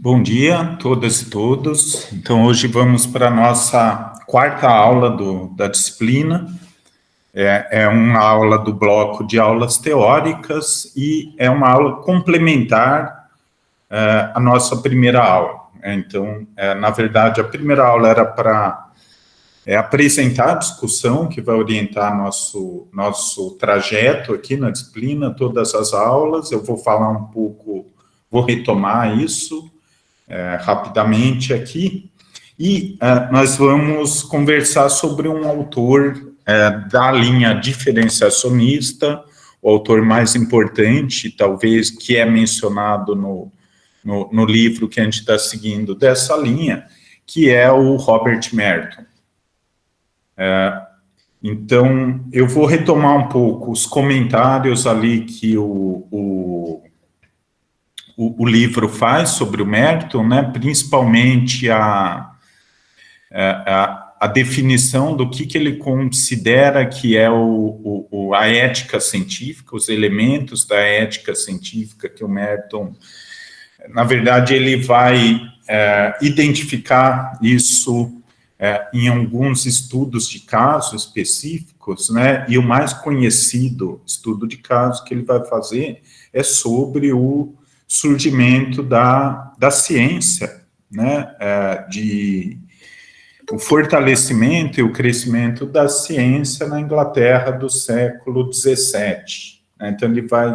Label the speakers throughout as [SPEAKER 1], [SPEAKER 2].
[SPEAKER 1] Bom dia a todas e todos. Então, hoje vamos para a nossa quarta aula da disciplina. É uma aula do bloco de aulas teóricas e é uma aula complementar à nossa primeira aula. Então, na verdade, a primeira aula era para apresentar a discussão que vai orientar nosso trajeto aqui na disciplina, todas as aulas. Eu vou falar um pouco, vou retomar isso rapidamente aqui, e nós vamos conversar sobre um autor da linha diferenciacionista, o autor mais importante, talvez, que é mencionado no livro que a gente está seguindo dessa linha, que é o Robert Merton. Então, eu vou retomar um pouco os comentários ali que o livro faz sobre o Merton, né, principalmente a definição do que ele considera que é a ética científica, os elementos da ética científica que o Merton, na verdade, ele vai identificar isso em alguns estudos de casos específicos, né, e o mais conhecido estudo de caso que ele vai fazer é sobre o surgimento da ciência, né, o fortalecimento e o crescimento da ciência na Inglaterra do século XVII. Então, ele vai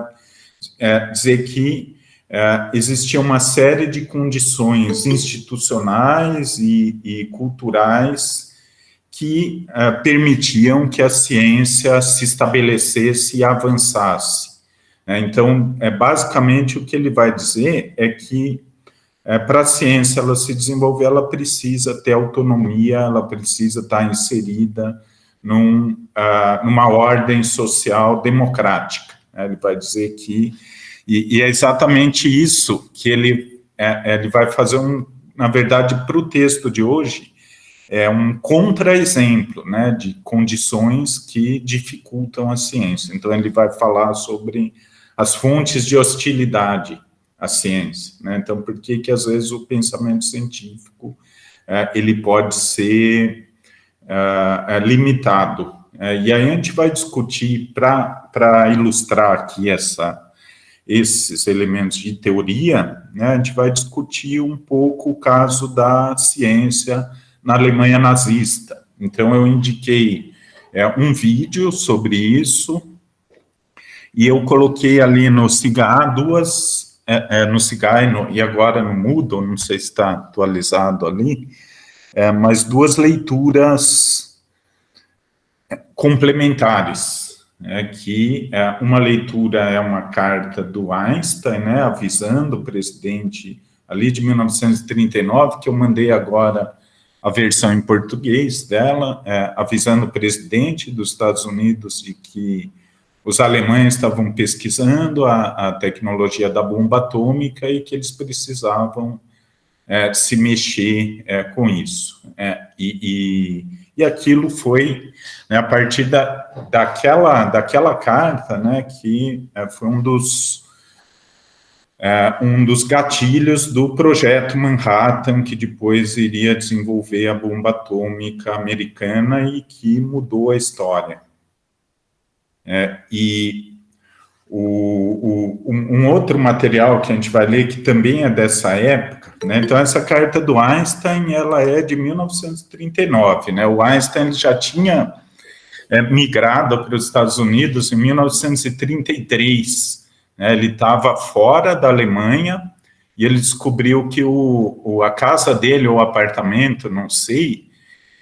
[SPEAKER 1] dizer que existia uma série de condições institucionais e culturais que permitiam que a ciência se estabelecesse e avançasse. Então, basicamente, o que ele vai dizer é que, para a ciência ela se desenvolver, ela precisa ter autonomia, ela precisa estar inserida numa ordem social democrática. Ele vai dizer que, e é exatamente isso que ele vai fazer, na verdade, para o texto de hoje, um contra-exemplo, né, de condições que dificultam a ciência. Então, ele vai falar sobre as fontes de hostilidade à ciência, né? Então, por que às vezes o pensamento científico ele pode ser limitado? E aí a gente vai discutir, para ilustrar aqui esses elementos de teoria, né, a gente vai discutir um pouco o caso da ciência na Alemanha nazista. Então, eu indiquei um vídeo sobre isso, e eu coloquei ali no Cigar no Cigar e agora no Moodle, não sei se está atualizado ali, mas duas leituras complementares, que uma leitura é uma carta do Einstein, né, avisando o presidente ali de 1939, que eu mandei agora a versão em português dela, avisando o presidente dos Estados Unidos de que os alemães estavam pesquisando a tecnologia da bomba atômica e que eles precisavam se mexer com isso. E aquilo foi, né, a partir daquela carta, né, que foi um dos gatilhos do projeto Manhattan, que depois iria desenvolver a bomba atômica americana e que mudou a história. E um outro material que a gente vai ler, que também é dessa época, né? Então, essa carta do Einstein, ela é de 1939, né? O Einstein já tinha migrado para os Estados Unidos em 1933, né? Ele estava fora da Alemanha e ele descobriu que a casa dele, ou apartamento, não sei,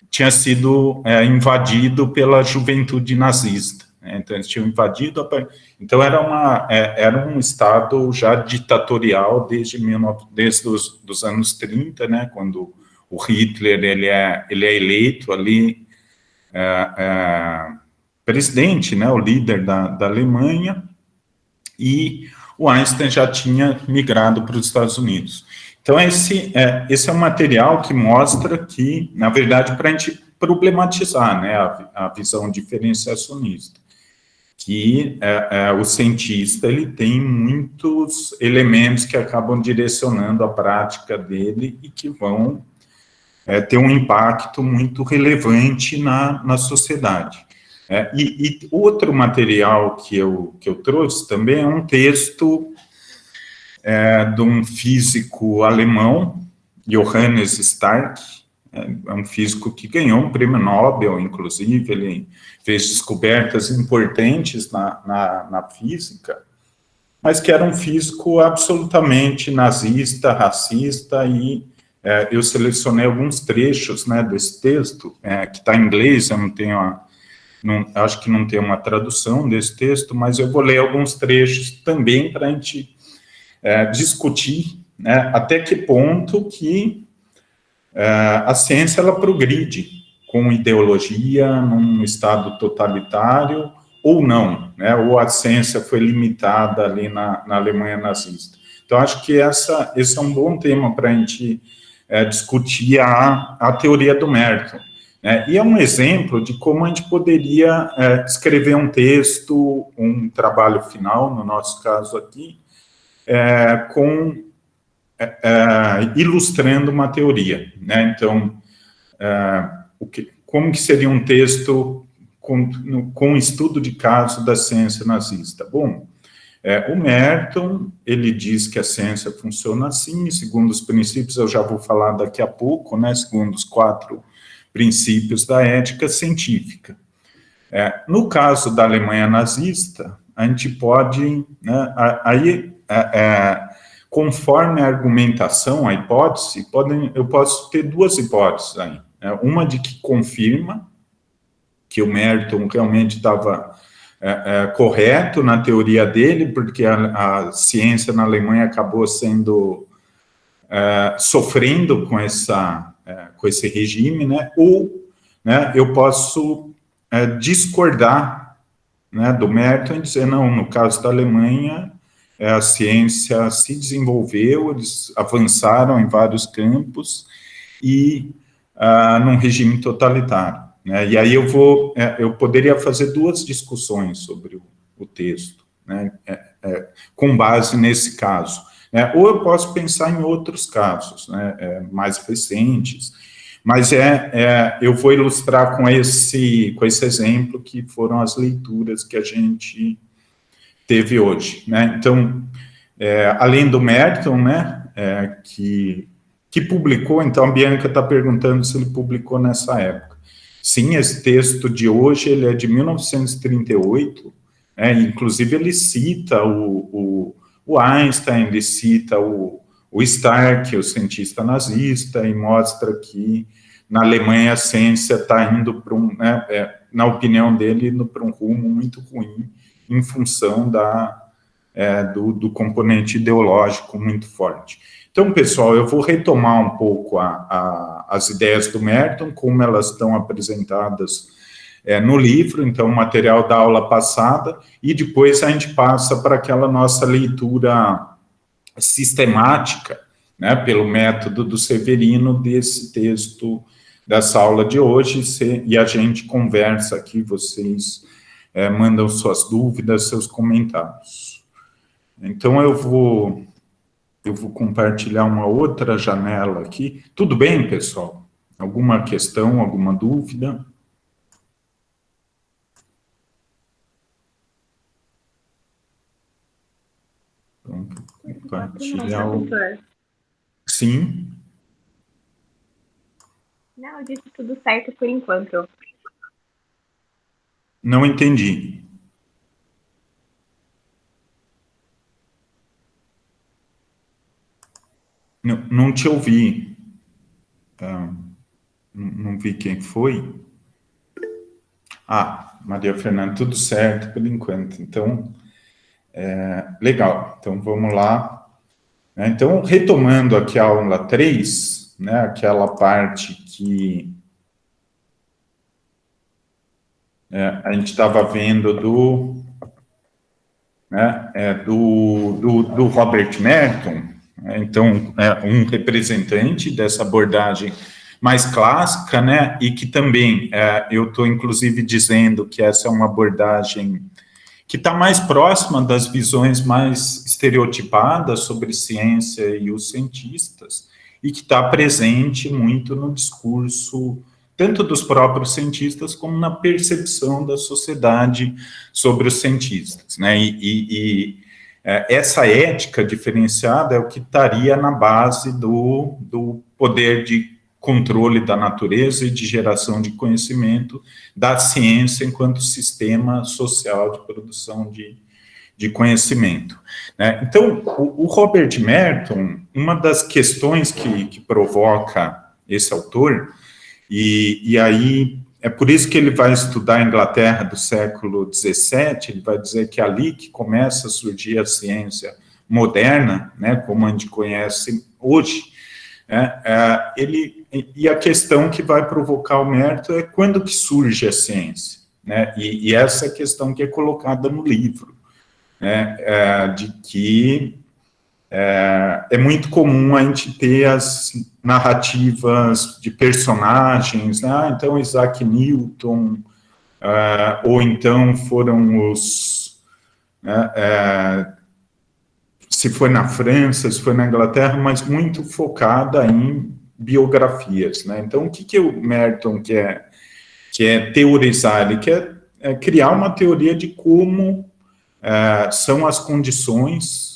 [SPEAKER 1] tinha sido invadido pela juventude nazista. Então, eles tinham invadido. Então, era um Estado já ditatorial desde os anos 30, né, quando o Hitler ele é eleito ali presidente, né, o líder da Alemanha, e o Einstein já tinha migrado para os Estados Unidos. Então, esse é um material que mostra que, na verdade, para a gente problematizar, né, a visão diferenciacionista, que o cientista ele tem muitos elementos que acabam direcionando a prática dele e que vão ter um impacto muito relevante na sociedade. E outro material que eu trouxe também é um texto de um físico alemão, Johannes Stark, é um físico que ganhou um prêmio Nobel, inclusive, ele fez descobertas importantes na física, mas que era um físico absolutamente nazista, racista, e eu selecionei alguns trechos, né, desse texto, que está em inglês, eu não tenho acho que não tem uma tradução desse texto, mas eu vou ler alguns trechos também para a gente discutir, né, até que ponto que a ciência ela progride com ideologia num estado totalitário ou não, né? Ou a ciência foi limitada ali na Alemanha nazista. Então, acho que esse é um bom tema para a gente discutir a teoria do Merton. Né? E é um exemplo de como a gente poderia escrever um texto, um trabalho final, no nosso caso aqui, ilustrando uma teoria, né? Então, como que seria um texto com estudo de caso da ciência nazista? Bom, o Merton, ele diz que a ciência funciona assim, segundo os princípios, eu já vou falar daqui a pouco, né? Segundo os 4 princípios da ética científica. No caso da Alemanha nazista, a gente pode, né, conforme a argumentação, a hipótese, eu posso ter 2 hipóteses aí. Uma de que confirma que o Merton realmente estava correto na teoria dele, porque a ciência na Alemanha acabou sofrendo com esse regime, né? Ou, né, eu posso discordar, né, do Merton e dizer, não, no caso da Alemanha, a ciência se desenvolveu, eles avançaram em vários campos e num regime totalitário. Né? E aí eu poderia fazer 2 discussões sobre o texto, né? Com base nesse caso. Né? Ou eu posso pensar em outros casos, né, mais recentes, mas eu vou ilustrar com esse exemplo que foram as leituras que a gente teve hoje, né? Então, além do Merton, né, que publicou, então a Bianca está perguntando se ele publicou nessa época. Sim, esse texto de hoje, ele é de 1938, inclusive ele cita o Einstein, ele cita o Stark, o cientista nazista, e mostra que na Alemanha a ciência está indo para na opinião dele, indo para um rumo muito ruim, em função do componente ideológico muito forte. Então, pessoal, eu vou retomar um pouco as ideias do Merton, como elas estão apresentadas no livro, então, o material da aula passada, e depois a gente passa para aquela nossa leitura sistemática, né, pelo método do Severino, desse texto, dessa aula de hoje, e a gente conversa aqui, vocês mandam suas dúvidas, seus comentários. Então, eu vou compartilhar uma outra janela aqui. Tudo bem, pessoal? Alguma questão, alguma dúvida? Então, compartilhar o... Sim?
[SPEAKER 2] Não, eu disse tudo certo por enquanto.
[SPEAKER 1] Não entendi. Não te ouvi. Não vi quem foi. Maria Fernanda, tudo certo por enquanto. Então, legal. Então, vamos lá. Então, retomando aqui a aula 3, né, aquela parte que a gente estava vendo do Robert Merton, então, um representante dessa abordagem mais clássica, né, e que também, eu estou, inclusive, dizendo que essa é uma abordagem que está mais próxima das visões mais estereotipadas sobre ciência e os cientistas, e que está presente muito no discurso, tanto dos próprios cientistas, como na percepção da sociedade sobre os cientistas, né? Essa ética diferenciada é o que estaria na base do poder de controle da natureza e de geração de conhecimento da ciência enquanto sistema social de produção de conhecimento, né? Então, o Robert Merton, uma das questões que provoca esse autor, e aí é por isso que ele vai estudar a Inglaterra do século XVII, ele vai dizer que é ali que começa a surgir a ciência moderna, né, como a gente conhece hoje, né, e a questão que vai provocar o Merton é quando que surge a ciência, né, e essa é a questão que é colocada no livro, né, de que é muito comum a gente ter as narrativas de personagens, né? Então Isaac Newton, ou então foram os, né, se foi na França, se foi na Inglaterra, mas muito focada em biografias, né? Então, o que o Merton quer teorizar? Ele quer criar uma teoria de como são as condições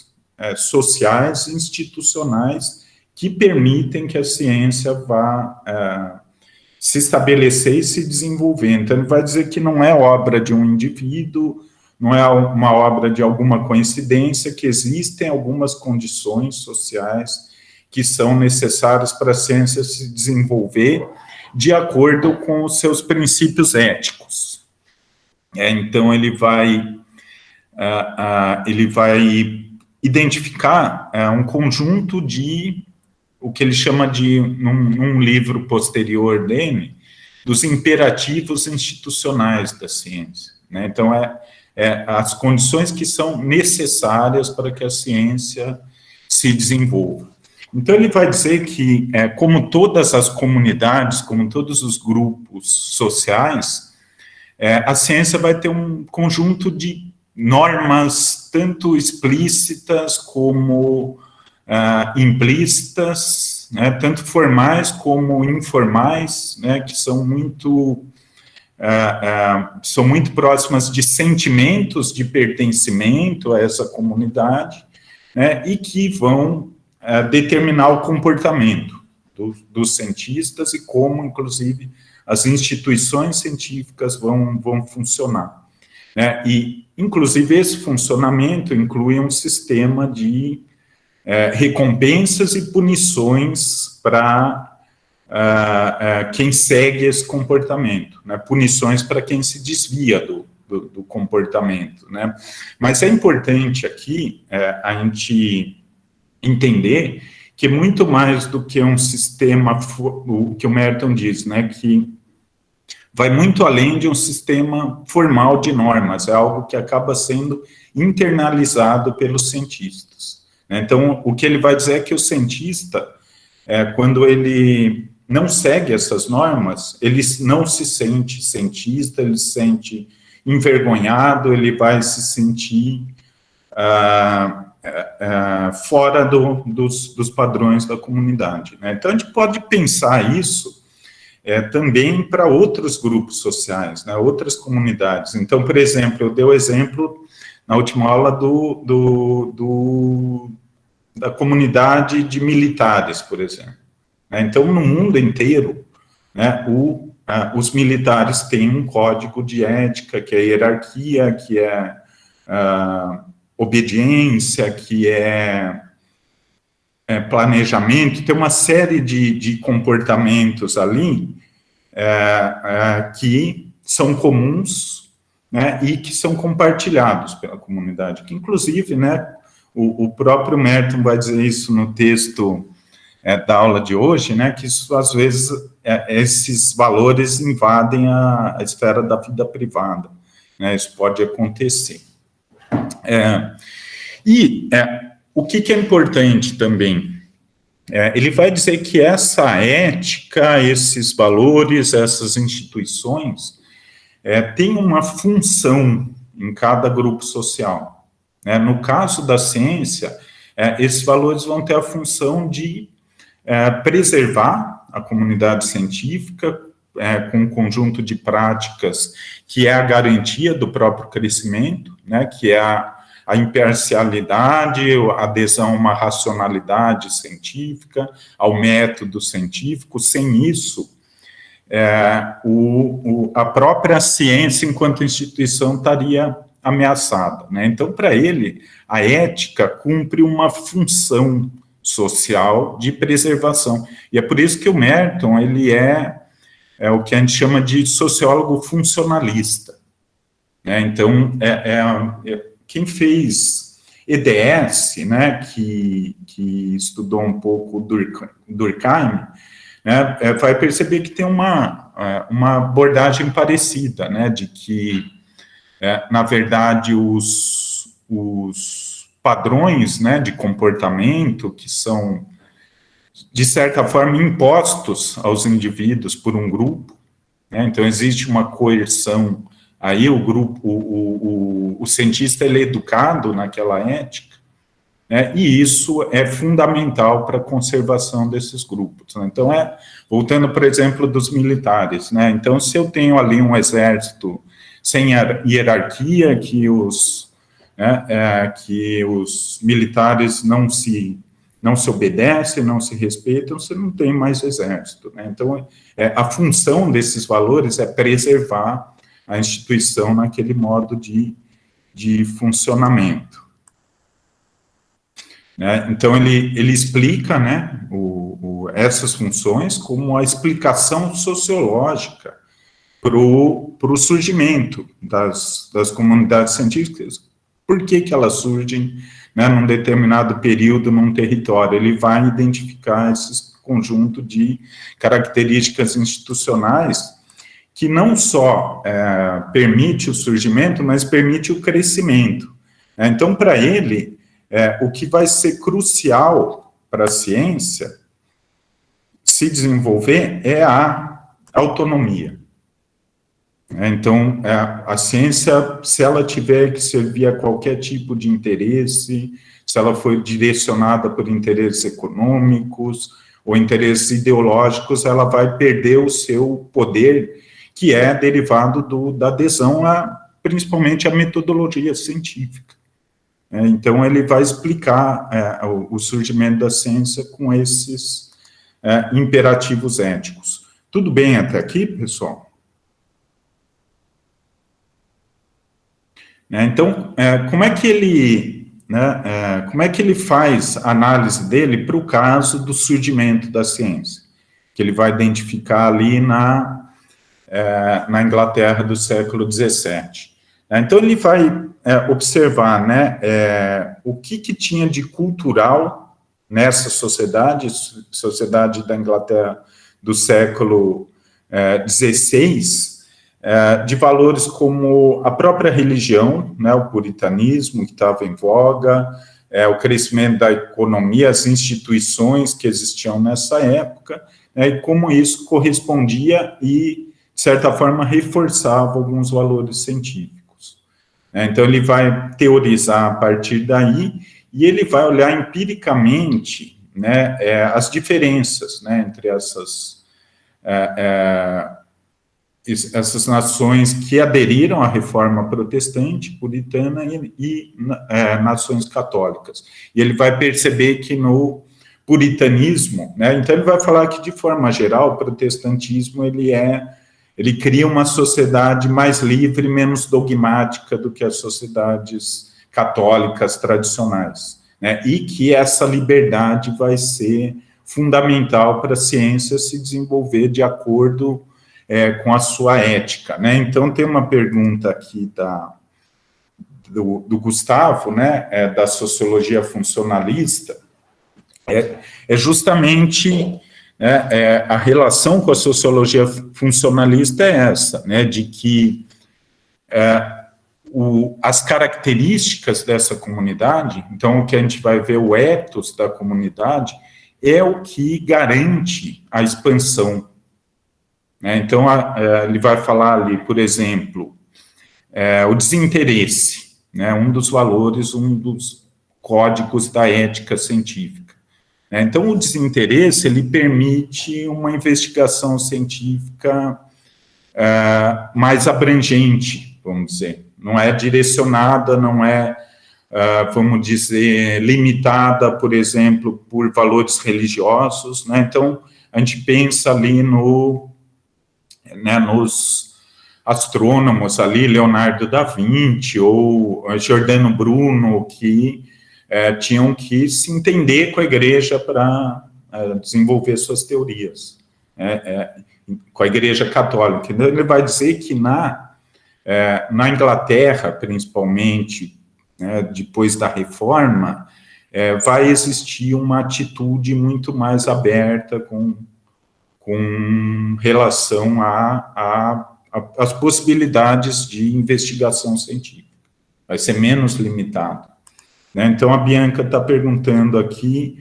[SPEAKER 1] sociais e institucionais que permitem que a ciência vá se estabelecer e se desenvolver. Então, ele vai dizer que não é obra de um indivíduo, não é uma obra de alguma coincidência, que existem algumas condições sociais que são necessárias para a ciência se desenvolver de acordo com os seus princípios éticos. Então, ele vai identificar um conjunto de, o que ele chama de, num livro posterior dele, dos imperativos institucionais da ciência, né? Então, as condições que são necessárias para que a ciência se desenvolva. Então, ele vai dizer que, como todas as comunidades, como todos os grupos sociais, a ciência vai ter um conjunto de normas, tanto explícitas como implícitas, né, tanto formais como informais, né, que são muito próximas de sentimentos de pertencimento a essa comunidade, né, e que vão determinar o comportamento dos cientistas e como, inclusive, as instituições científicas vão funcionar, né, e, inclusive, esse funcionamento inclui um sistema de recompensas e punições para quem segue esse comportamento, né? Punições para quem se desvia do comportamento, né? Mas é importante aqui a gente entender que muito mais do que um sistema, o que o Merton diz, né, que vai muito além de um sistema formal de normas, é algo que acaba sendo internalizado pelos cientistas. Então, o que ele vai dizer é que o cientista, quando ele não segue essas normas, ele não se sente cientista, ele se sente envergonhado, ele vai se sentir fora dos padrões da comunidade, né? Então, a gente pode pensar isso também para outros grupos sociais, né, outras comunidades. Então, por exemplo, eu dei o exemplo na última aula da comunidade de militares, por exemplo. Então, no mundo inteiro, né, os militares têm um código de ética, que é hierarquia, que é obediência, que é planejamento, tem uma série de comportamentos ali que são comuns, né, e que são compartilhados pela comunidade, que inclusive, né, o próprio Merton vai dizer isso no texto da aula de hoje, né, que isso, às vezes, esses valores invadem a esfera da vida privada, né, isso pode acontecer. O que é importante também? Ele vai dizer que essa ética, esses valores, essas instituições, têm uma função, em cada grupo social. Né? No caso da ciência, esses valores vão ter a função de preservar a comunidade científica com um conjunto de práticas que é a garantia do próprio crescimento, né, que é a imparcialidade, a adesão a uma racionalidade científica, ao método científico. Sem isso, a própria ciência, enquanto instituição, estaria ameaçada. Né? Então, para ele, a ética cumpre uma função social de preservação. E é por isso que o Merton, ele é o que a gente chama de sociólogo funcionalista. Né? Então, quem fez EDS, né, que estudou um pouco Durkheim, né, vai perceber que tem uma abordagem parecida, né, de que, na verdade, os padrões, né, de comportamento que são, de certa forma, impostos aos indivíduos por um grupo, né, então existe uma coerção, aí o cientista ele é educado naquela ética, né, e isso é fundamental para a conservação desses grupos. Né? Então, voltando, por exemplo, dos militares, né, então se eu tenho ali um exército sem hierarquia, que os militares não se obedecem, não se respeitam, você não tem mais exército. Né? Então, a função desses valores é preservar a instituição naquele modo de funcionamento. Né? Então, ele explica, né, essas funções como a explicação sociológica para o surgimento das comunidades científicas. Por que elas surgem, né, num determinado período, num território? Ele vai identificar esse conjunto de características institucionais que não só permite o surgimento, mas permite o crescimento. Então, para ele, o que vai ser crucial para a ciência se desenvolver é a autonomia. Então, a ciência, se ela tiver que servir a qualquer tipo de interesse, se ela for direcionada por interesses econômicos ou interesses ideológicos, ela vai perder o seu poder, que é derivado da adesão principalmente à metodologia científica. Então, ele vai explicar o surgimento da ciência com esses imperativos éticos. Tudo bem até aqui, pessoal? Então, como é que ele faz a análise dele para o caso do surgimento da ciência? Que ele vai identificar ali na Inglaterra do século XVII. Então, ele vai observar, né, o que tinha de cultural nessa sociedade da Inglaterra do século XVI, de valores como a própria religião, né, o puritanismo que estava em voga, o crescimento da economia, as instituições que existiam nessa época, né, e como isso correspondia e, de certa forma, reforçava alguns valores científicos. Então, ele vai teorizar a partir daí e ele vai olhar empiricamente, né, as diferenças, né, entre essas nações que aderiram à reforma protestante, puritana e nações católicas. E ele vai perceber que no puritanismo, né, então ele vai falar que, de forma geral, o protestantismo ele cria uma sociedade mais livre, menos dogmática do que as sociedades católicas tradicionais, né, e que essa liberdade vai ser fundamental para a ciência se desenvolver de acordo com a sua ética, né? Então, tem uma pergunta aqui do Gustavo, né, da sociologia funcionalista, justamente a relação com a sociologia funcionalista é essa, né, de que as características dessa comunidade, então, o que a gente vai ver, o ethos da comunidade, é o que garante a expansão. Então, ele vai falar ali, por exemplo, o desinteresse, né, um dos valores, um dos códigos da ética científica. Então, o desinteresse, ele permite uma investigação científica mais abrangente, vamos dizer. Não é direcionada, não é, vamos dizer, limitada, por exemplo, por valores religiosos, né? Então, a gente pensa ali nos astrônomos ali, Leonardo da Vinci ou Giordano Bruno, que tinham que se entender com a igreja para desenvolver suas teorias, com a igreja católica. Então, ele vai dizer que na Inglaterra, principalmente, né, depois da reforma, vai existir uma atitude muito mais aberta com relação às possibilidades de investigação científica. Vai ser menos limitado. Né? Então, a Bianca está perguntando aqui,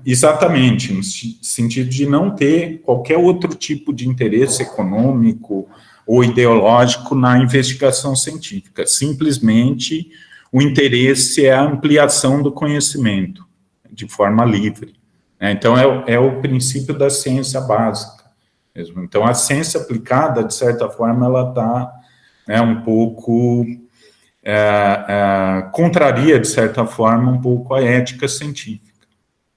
[SPEAKER 1] exatamente, no sentido de não ter qualquer outro tipo de interesse econômico ou ideológico na investigação científica. Simplesmente, o interesse é a ampliação do conhecimento, de forma livre. Né? Então, é o princípio da ciência básica mesmo. Então, a ciência aplicada, de certa forma, ela está um pouco... contraria, de certa forma, um pouco a ética científica.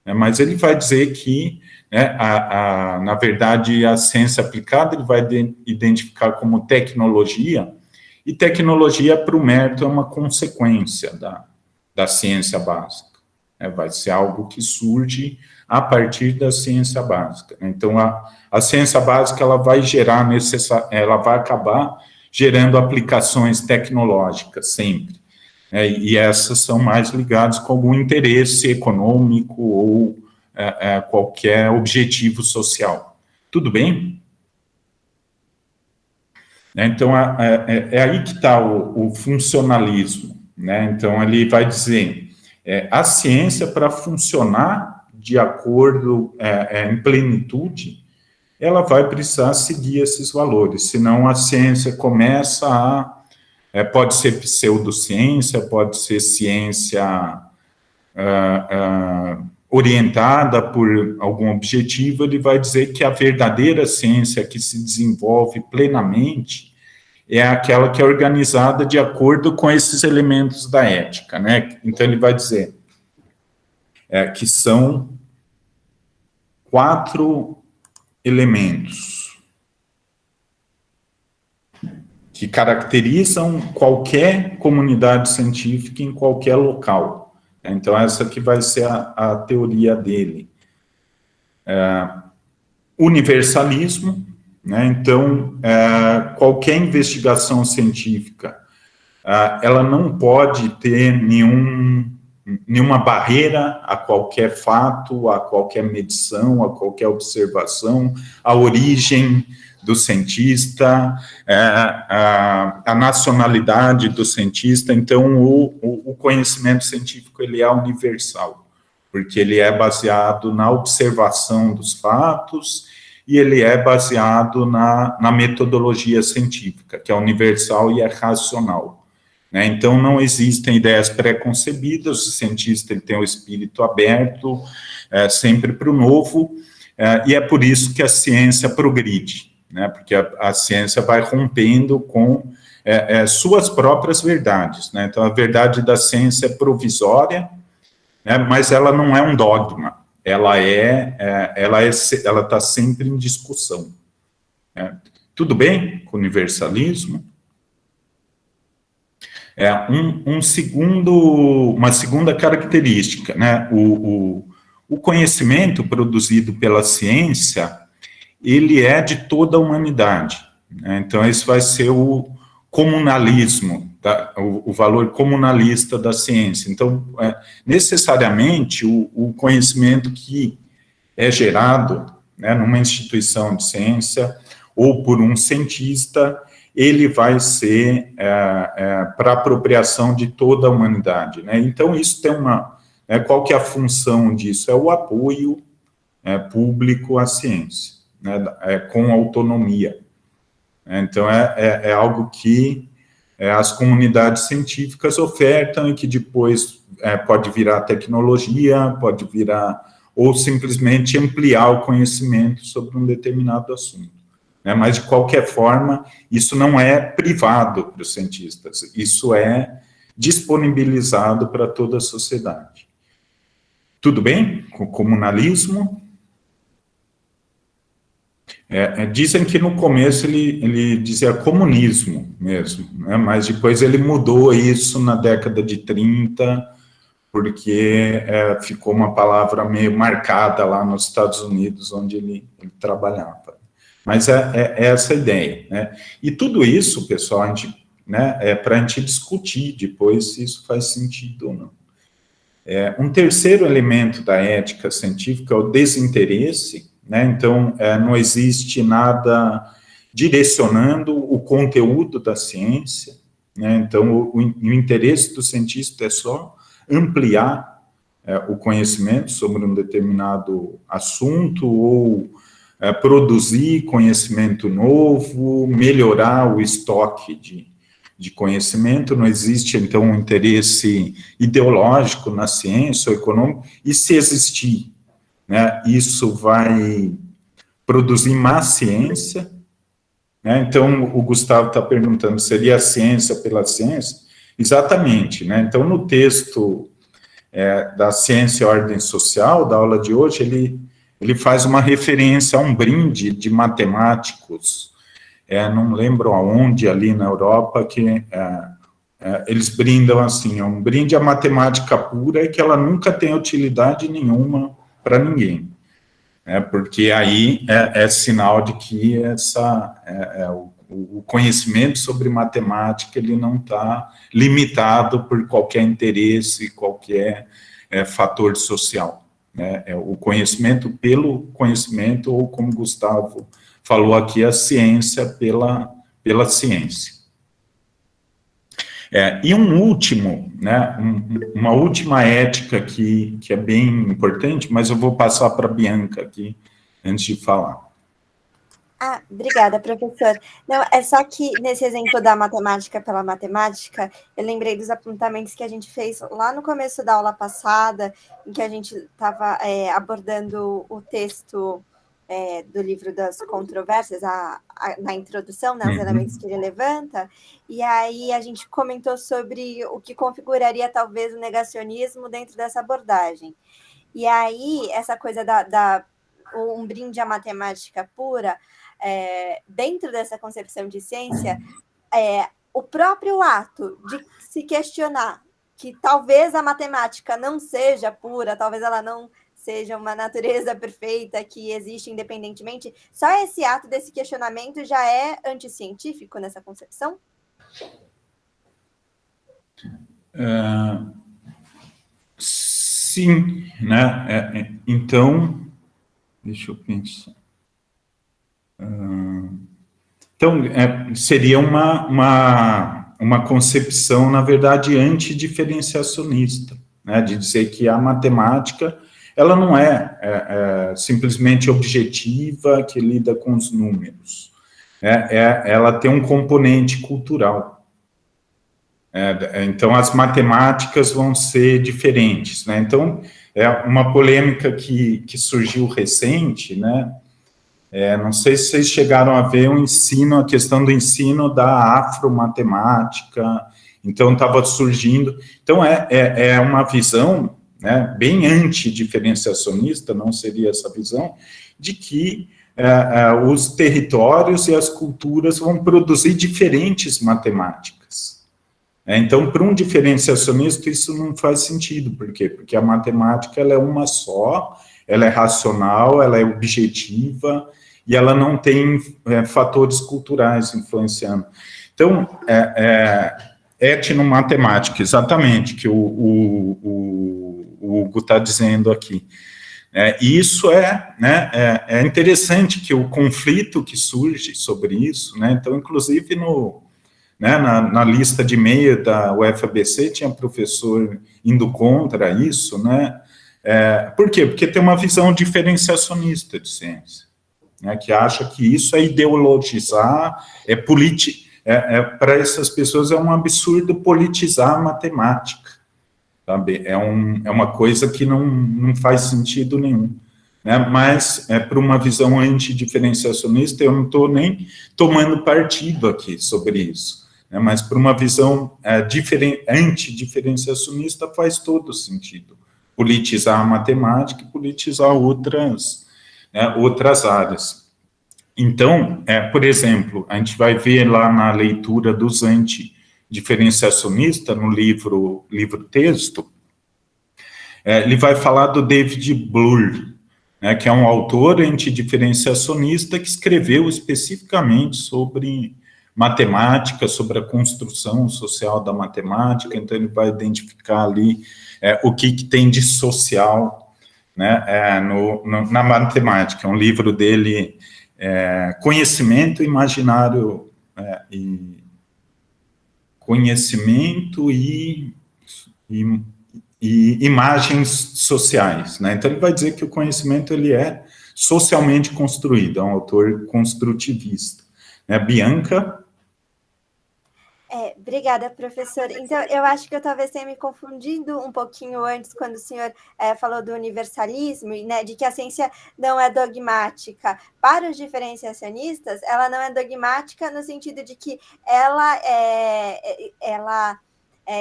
[SPEAKER 1] Mas ele vai dizer que, na verdade, a ciência aplicada ele vai identificar como tecnologia, e tecnologia, para o Merton, é uma consequência da ciência básica. Vai ser algo que surge a partir da ciência básica. Então, a ciência básica ela vai gerar ela vai acabar gerando aplicações tecnológicas sempre. E essas são mais ligadas com algum interesse econômico ou qualquer objetivo social. Tudo bem? Então, é aí que está o funcionalismo. Né? Então, ele vai dizer, a ciência, para funcionar de acordo, em plenitude, ela vai precisar seguir esses valores, senão a ciência começa pode ser pseudociência, pode ser ciência orientada por algum objetivo. Ele vai dizer que a verdadeira ciência que se desenvolve plenamente é aquela que é organizada de acordo com esses elementos da ética, né? Então, ele vai dizer que são 4 elementos que caracterizam qualquer comunidade científica em qualquer local. Então, essa que vai ser a teoria dele. Universalismo, né? Então, qualquer investigação científica, ela não pode ter nenhuma barreira a qualquer fato, a qualquer medição, a qualquer observação, a origem do cientista, a nacionalidade do cientista. Então, o conhecimento científico ele é universal, porque ele é baseado na observação dos fatos e ele é baseado na metodologia científica, que é universal e é racional. Então, não existem ideias pré-concebidas, o cientista ele tem o espírito aberto, sempre para o novo, e é por isso que a ciência progride, né? Porque a ciência vai rompendo com suas próprias verdades, né? Então, a verdade da ciência é provisória, né? Mas ela não é um dogma, ela está sempre em discussão. Né? Tudo bem com o universalismo? Uma segunda característica, né? O conhecimento produzido pela ciência, ele é de toda a humanidade. Né? Então, esse vai ser o comunalismo, o valor comunalista da ciência. Então, necessariamente, o conhecimento que é gerado, né, numa instituição de ciência ou por um cientista, ele vai ser para apropriação de toda a humanidade. Né? Então, isso tem qual que é a função disso? É o apoio público à ciência, né? Com autonomia. Então, é algo que as comunidades científicas ofertam e que depois pode virar tecnologia, pode virar, ou simplesmente ampliar o conhecimento sobre um determinado assunto. Mas, de qualquer forma, isso não é privado para os cientistas, isso é disponibilizado para toda a sociedade. Tudo bem? Com o comunalismo. Dizem que no começo ele dizia comunismo mesmo, mas depois ele mudou isso na década de 30, porque ficou uma palavra meio marcada lá nos Estados Unidos, onde ele trabalhava. Mas é essa a ideia, né? E tudo isso, pessoal, é para a gente discutir depois se isso faz sentido ou não. Um terceiro elemento da ética científica é o desinteresse, né? Então, não existe nada direcionando o conteúdo da ciência, né? Então, o interesse do cientista é só ampliar o conhecimento sobre um determinado assunto ou produzir conhecimento novo, melhorar o estoque de conhecimento. Não existe, então, um interesse ideológico na ciência ou econômico, e se existir, né, isso vai produzir má ciência, né? Então, o Gustavo está perguntando, seria a ciência pela ciência? Exatamente, né? Então, no texto da Ciência e Ordem Social, da aula de hoje, ele faz uma referência a um brinde de matemáticos, não lembro aonde, ali na Europa, que eles brindam assim, é um brinde à matemática pura e que ela nunca tem utilidade nenhuma para ninguém, porque aí é sinal de que o conhecimento sobre matemática ele não está limitado por qualquer interesse, qualquer fator social, né? O conhecimento pelo conhecimento, ou como Gustavo falou aqui, a ciência pela ciência. E um último, né, uma última ética que é bem importante, mas eu vou passar para a Bianca aqui, antes de falar.
[SPEAKER 3] Obrigada, professor. Não, é só que nesse exemplo da matemática pela matemática, eu lembrei dos apontamentos que a gente fez lá no começo da aula passada, em que a gente estava abordando o texto do livro das controvérsias, na introdução, né, os elementos que ele levanta, e aí a gente comentou sobre o que configuraria talvez o negacionismo dentro dessa abordagem. E aí, essa coisa um brinde à matemática pura, dentro dessa concepção de ciência, o próprio ato de se questionar que talvez a matemática não seja pura, talvez ela não seja uma natureza perfeita que existe independentemente, só esse ato desse questionamento já é anticientífico nessa concepção?
[SPEAKER 1] Sim, né? Então, deixa eu pensar. Então, seria uma concepção, na verdade, antidiferenciacionista, né? De dizer que a matemática ela não é simplesmente objetiva, que lida com os números. Ela tem um componente cultural. Então, as matemáticas vão ser diferentes, né? Então, uma polêmica que surgiu recente, né? Não sei se vocês chegaram a ver a questão do ensino da afromatemática, então estava surgindo. Então, é uma visão, né, bem antidiferenciacionista, não seria essa visão, de que os territórios e as culturas vão produzir diferentes matemáticas. Então, para um diferenciacionista, isso não faz sentido. Por quê? Porque a matemática ela é uma só, ela é racional, ela é objetiva, e ela não tem fatores culturais influenciando. Então, etnomatemática, exatamente, que o Hugo está dizendo aqui. Isso é interessante que o conflito que surge sobre isso, né? Então, inclusive, na lista de e-mail da UFABC, tinha professor indo contra isso, né? Por quê? Porque tem uma visão diferenciacionista de ciência, né, que acha que isso é ideologizar, para essas pessoas é um absurdo politizar a matemática, sabe? É uma coisa que não faz sentido nenhum. Né? Mas, para uma visão antidiferenciacionista, eu não estou nem tomando partido aqui sobre isso, né? Mas para uma visão antidiferenciacionista faz todo sentido politizar a matemática e politizar outras áreas. Então, por exemplo, a gente vai ver lá na leitura dos antidiferenciacionistas, no livro-texto, ele vai falar do David Bloor, né, que é um autor antidiferenciacionista que escreveu especificamente sobre matemática, sobre a construção social da matemática, então ele vai identificar ali o que tem de social, né, na matemática. É um livro dele, Conhecimento Imaginário, Conhecimento e imagens sociais, né? Então ele vai dizer que o conhecimento ele é socialmente construído, é um autor construtivista, né? Bianca?
[SPEAKER 3] Obrigada, professor. Então, eu acho que eu talvez tenha me confundido um pouquinho antes, quando o senhor falou do universalismo, né, de que a ciência não é dogmática. Para os diferenciacionistas, ela não é dogmática no sentido de que ela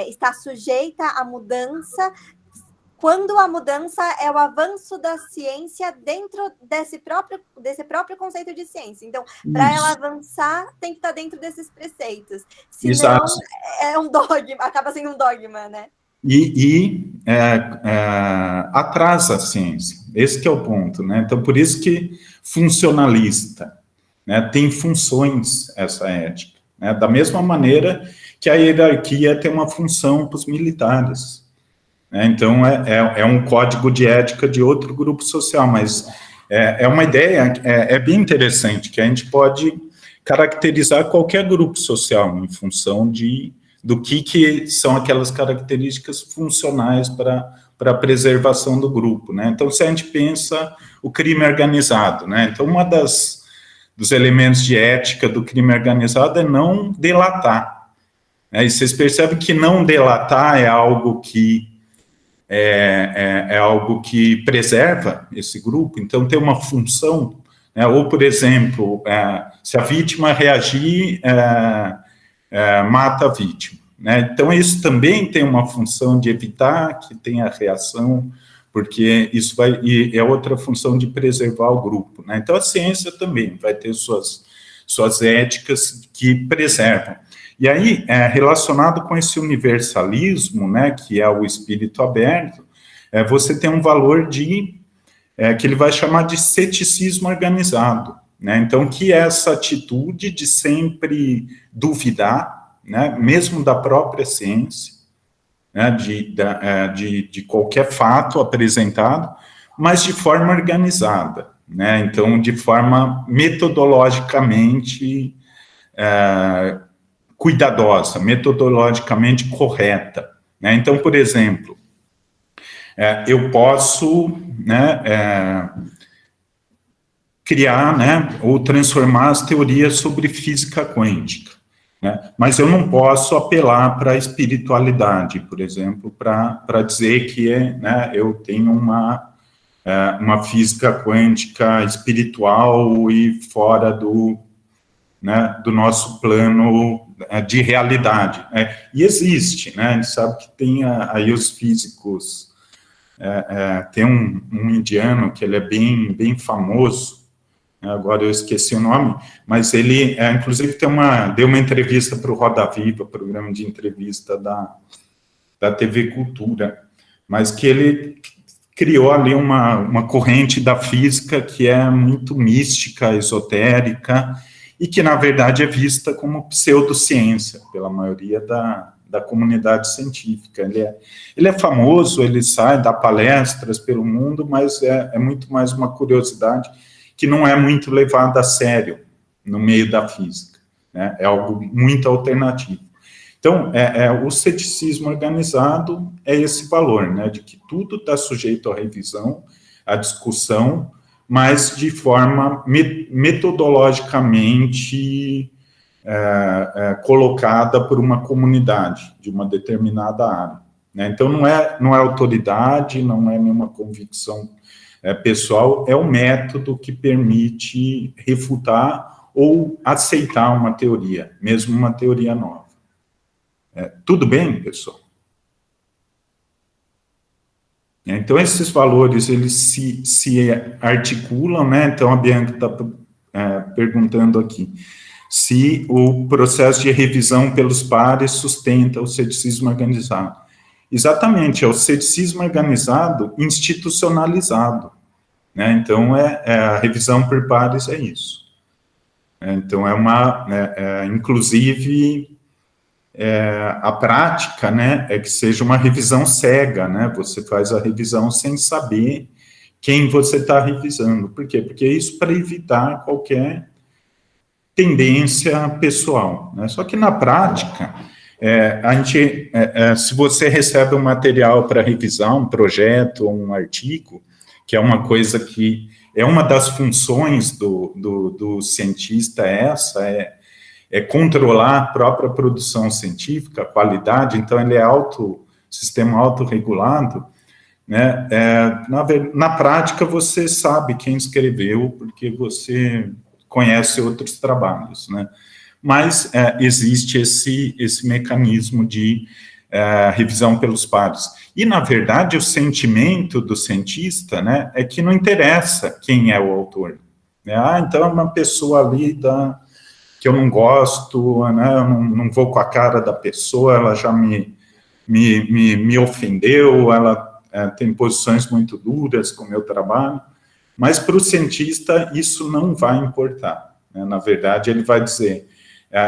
[SPEAKER 3] está sujeita à mudança, quando a mudança é o avanço da ciência dentro desse próprio conceito de ciência. Então, para ela avançar, tem que estar dentro desses preceitos. Senão, é um dogma, acaba sendo um dogma, né?
[SPEAKER 1] Atrasa a ciência. Esse que é o ponto, né? Então, por isso que funcionalista, né, tem funções essa ética, né? Da mesma maneira que a hierarquia tem uma função para os militares. Então, é um código de ética de outro grupo social, mas é uma ideia, bem interessante, que a gente pode caracterizar qualquer grupo social em função do que são aquelas características funcionais para a preservação do grupo, né? Então, se a gente pensa o crime organizado, né? Então, dos elementos de ética do crime organizado é não delatar, né? E vocês percebem que não delatar é algo que algo que preserva esse grupo, então tem uma função, né? Ou, por exemplo, se a vítima reagir, mata a vítima, né? Então isso também tem uma função de evitar que tenha reação, porque isso é outra função de preservar o grupo, né? Então a ciência também vai ter suas éticas que preservam. E aí, relacionado com esse universalismo, né, que é o espírito aberto, você tem um valor que ele vai chamar de ceticismo organizado, né? Então, que é essa atitude de sempre duvidar, né, mesmo da própria ciência, né, de qualquer fato apresentado, mas de forma organizada, né? Então, de forma metodologicamente cuidadosa, metodologicamente correta, né? Então, por exemplo, eu posso, né, criar, né, ou transformar as teorias sobre física quântica, né? Mas eu não posso apelar para a espiritualidade, por exemplo, para dizer que né, eu tenho uma física quântica espiritual e fora né, do nosso plano de realidade. E existe, né? A gente sabe que tem aí os físicos, tem um indiano que ele é bem famoso, agora eu esqueci o nome, mas ele, inclusive, deu uma entrevista para o Roda Viva, programa de entrevista da TV Cultura, mas que ele criou ali uma corrente da física que é muito mística, esotérica, e que, na verdade, é vista como pseudociência pela maioria da comunidade científica. Ele é famoso, ele dá palestras pelo mundo, mas é muito mais uma curiosidade que não é muito levada a sério no meio da física, né? É algo muito alternativo. Então, o ceticismo organizado é esse valor, né, de que tudo está sujeito à revisão, à discussão, mas de forma metodologicamente colocada por uma comunidade de uma determinada área, né? Então, não é autoridade, não é nenhuma convicção pessoal, é o método que permite refutar ou aceitar uma teoria, mesmo uma teoria nova. Tudo bem, pessoal? Então, esses valores, eles se articulam, né? Então, a Bianca está perguntando aqui se o processo de revisão pelos pares sustenta o ceticismo organizado. Exatamente, é o ceticismo organizado institucionalizado, né? Então, a revisão por pares é isso. Então, inclusive, a prática, né, é que seja uma revisão cega, né? Você faz a revisão sem saber quem você está revisando. Por quê? Porque isso para evitar qualquer tendência pessoal, né? Só que na prática, se você recebe um material para revisar, um projeto ou um artigo, que é uma coisa que é uma das funções do cientista, é controlar a própria produção científica, a qualidade, então ele é sistema autorregulado, né? Na prática, você sabe quem escreveu, porque você conhece outros trabalhos, né? Mas existe esse mecanismo de revisão pelos pares. E, na verdade, o sentimento do cientista, né, é que não interessa quem é o autor, né? Então é uma pessoa ali que eu não gosto, né, eu não vou com a cara da pessoa, ela já me ofendeu, ela tem posições muito duras com o meu trabalho, mas para o cientista isso não vai importar, né? Na verdade, ele vai dizer,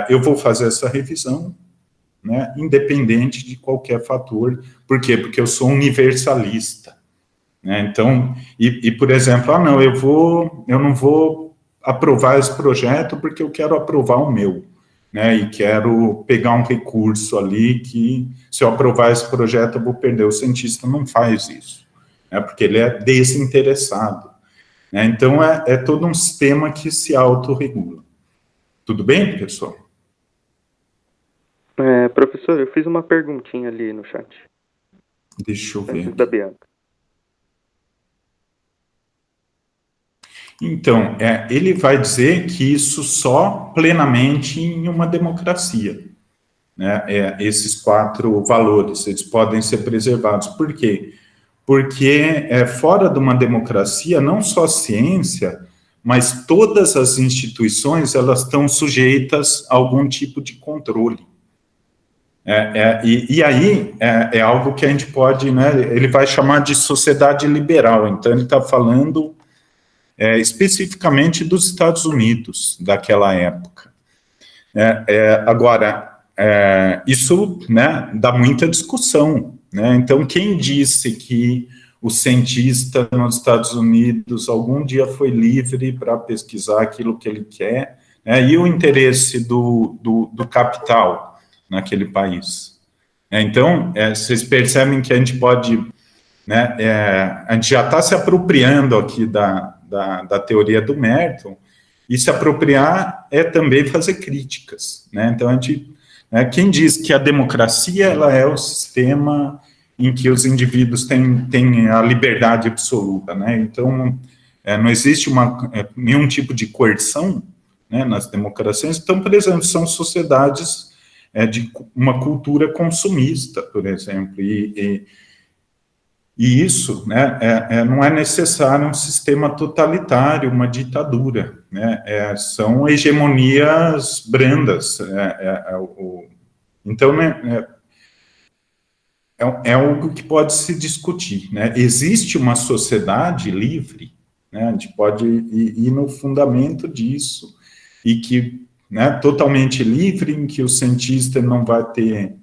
[SPEAKER 1] eu vou fazer essa revisão, né, independente de qualquer fator. Por quê? Porque eu sou universalista, né? Então, por exemplo, eu não vou aprovar esse projeto porque eu quero aprovar o meu, né, e quero pegar um recurso ali que, se eu aprovar esse projeto, eu vou perder. O cientista não faz isso, né, porque ele é desinteressado, né? Então, é todo um sistema que se autorregula. Tudo bem, pessoal?
[SPEAKER 4] Professor, eu fiz uma perguntinha ali no chat.
[SPEAKER 1] Deixa eu ver.
[SPEAKER 4] Antes da Bianca.
[SPEAKER 1] Então, ele vai dizer que isso só plenamente em uma democracia, né? Esses 4 valores, eles podem ser preservados. Por quê? Porque fora de uma democracia, não só a ciência, mas todas as instituições, elas estão sujeitas a algum tipo de controle. E aí é algo que a gente pode, né, ele vai chamar de sociedade liberal. Então, ele está falando especificamente dos Estados Unidos, daquela época. Agora, isso, né, dá muita discussão, né? Então, quem disse que o cientista nos Estados Unidos algum dia foi livre para pesquisar aquilo que ele quer, né, e o interesse do capital naquele país? Então, vocês percebem que a gente pode, né, a gente já está se apropriando aqui da teoria do Merton, e se apropriar é também fazer críticas, né? Então, quem diz que a democracia ela é o sistema em que os indivíduos têm a liberdade absoluta, né? Então, não existe nenhum tipo de coerção, né, nas democracias. Então, por exemplo, são sociedades de uma cultura consumista, por exemplo, e isso, né, não é necessário um sistema totalitário, uma ditadura, né? São hegemonias brandas. Então, né, é algo que pode se discutir, né? Existe uma sociedade livre, né? A gente pode ir no fundamento disso, e que, né, totalmente livre, em que o cientista não vai ter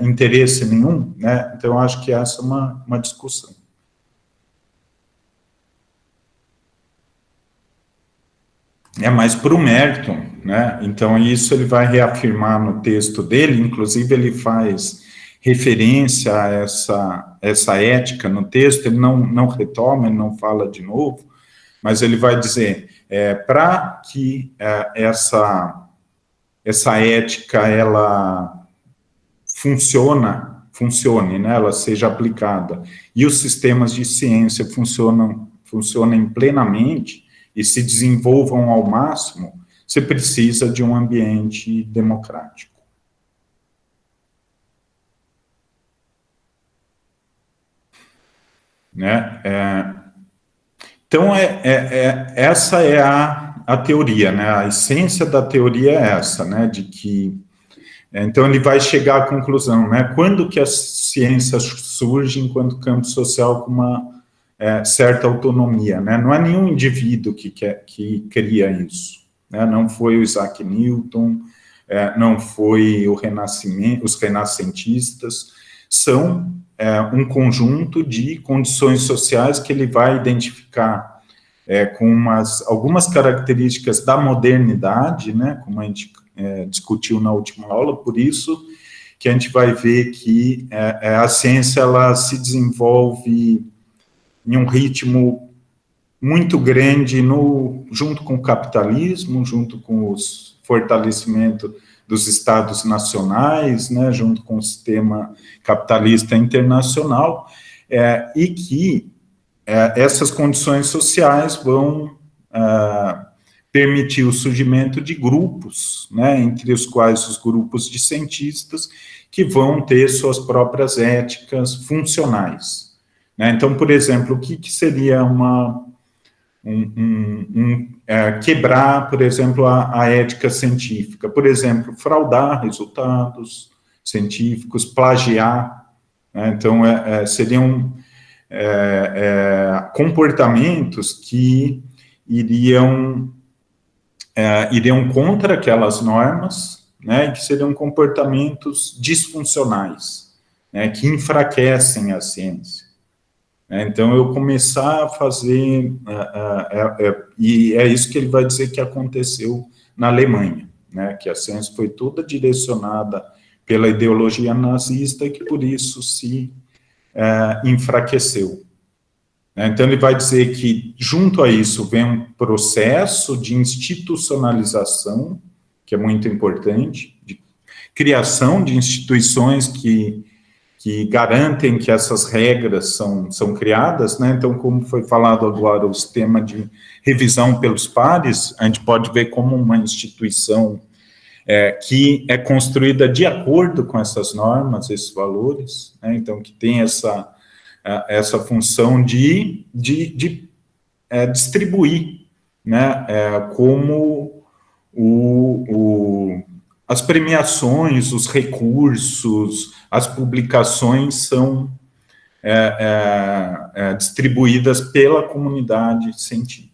[SPEAKER 1] interesse nenhum, né? Então, eu acho que essa é uma discussão. Mas para o Merton, né? Então, isso ele vai reafirmar no texto dele, inclusive ele faz referência a essa ética no texto, ele não retoma, ele não fala de novo, mas ele vai dizer, para que essa ética, ela funcione, né, ela seja aplicada, e os sistemas de ciência funcionem plenamente e se desenvolvam ao máximo, você precisa de um ambiente democrático. Né? Então, essa é a teoria, né? A essência da teoria é essa, né? De que, então, ele vai chegar à conclusão, né? Quando que as ciências surgem enquanto campo social com uma certa autonomia, né? Não é nenhum indivíduo que cria isso, né? Não foi o Isaac Newton, não foi os renascentistas, são um conjunto de condições sociais que ele vai identificar com algumas características da modernidade, né, como a gente discutiu na última aula, por isso que a gente vai ver que a ciência ela se desenvolve em um ritmo muito grande junto com o capitalismo, junto com o fortalecimento dos estados nacionais, né, junto com o sistema capitalista internacional, e que essas condições sociais vão permitir o surgimento de grupos, né, entre os quais os grupos de cientistas, que vão ter suas próprias éticas funcionais. Né? Então, por exemplo, o que seria quebrar, por exemplo, a ética científica? Por exemplo, fraudar resultados científicos, plagiar, né? Então, seriam comportamentos que iriam contra aquelas normas, né, e que seriam comportamentos disfuncionais, né, que enfraquecem a ciência. Então, eu começar a fazer, e é isso que ele vai dizer que aconteceu na Alemanha, né, que a ciência foi toda direcionada pela ideologia nazista e que, por isso, se enfraqueceu. Então, ele vai dizer que, junto a isso, vem um processo de institucionalização, que é muito importante, de criação de instituições que garantem que essas regras são criadas, né? Então, como foi falado agora, o sistema de revisão pelos pares, a gente pode ver como uma instituição que é construída de acordo com essas normas, esses valores, né? Então, que tem essa função de distribuir, né? Como as premiações, os recursos, as publicações são distribuídas pela comunidade científica.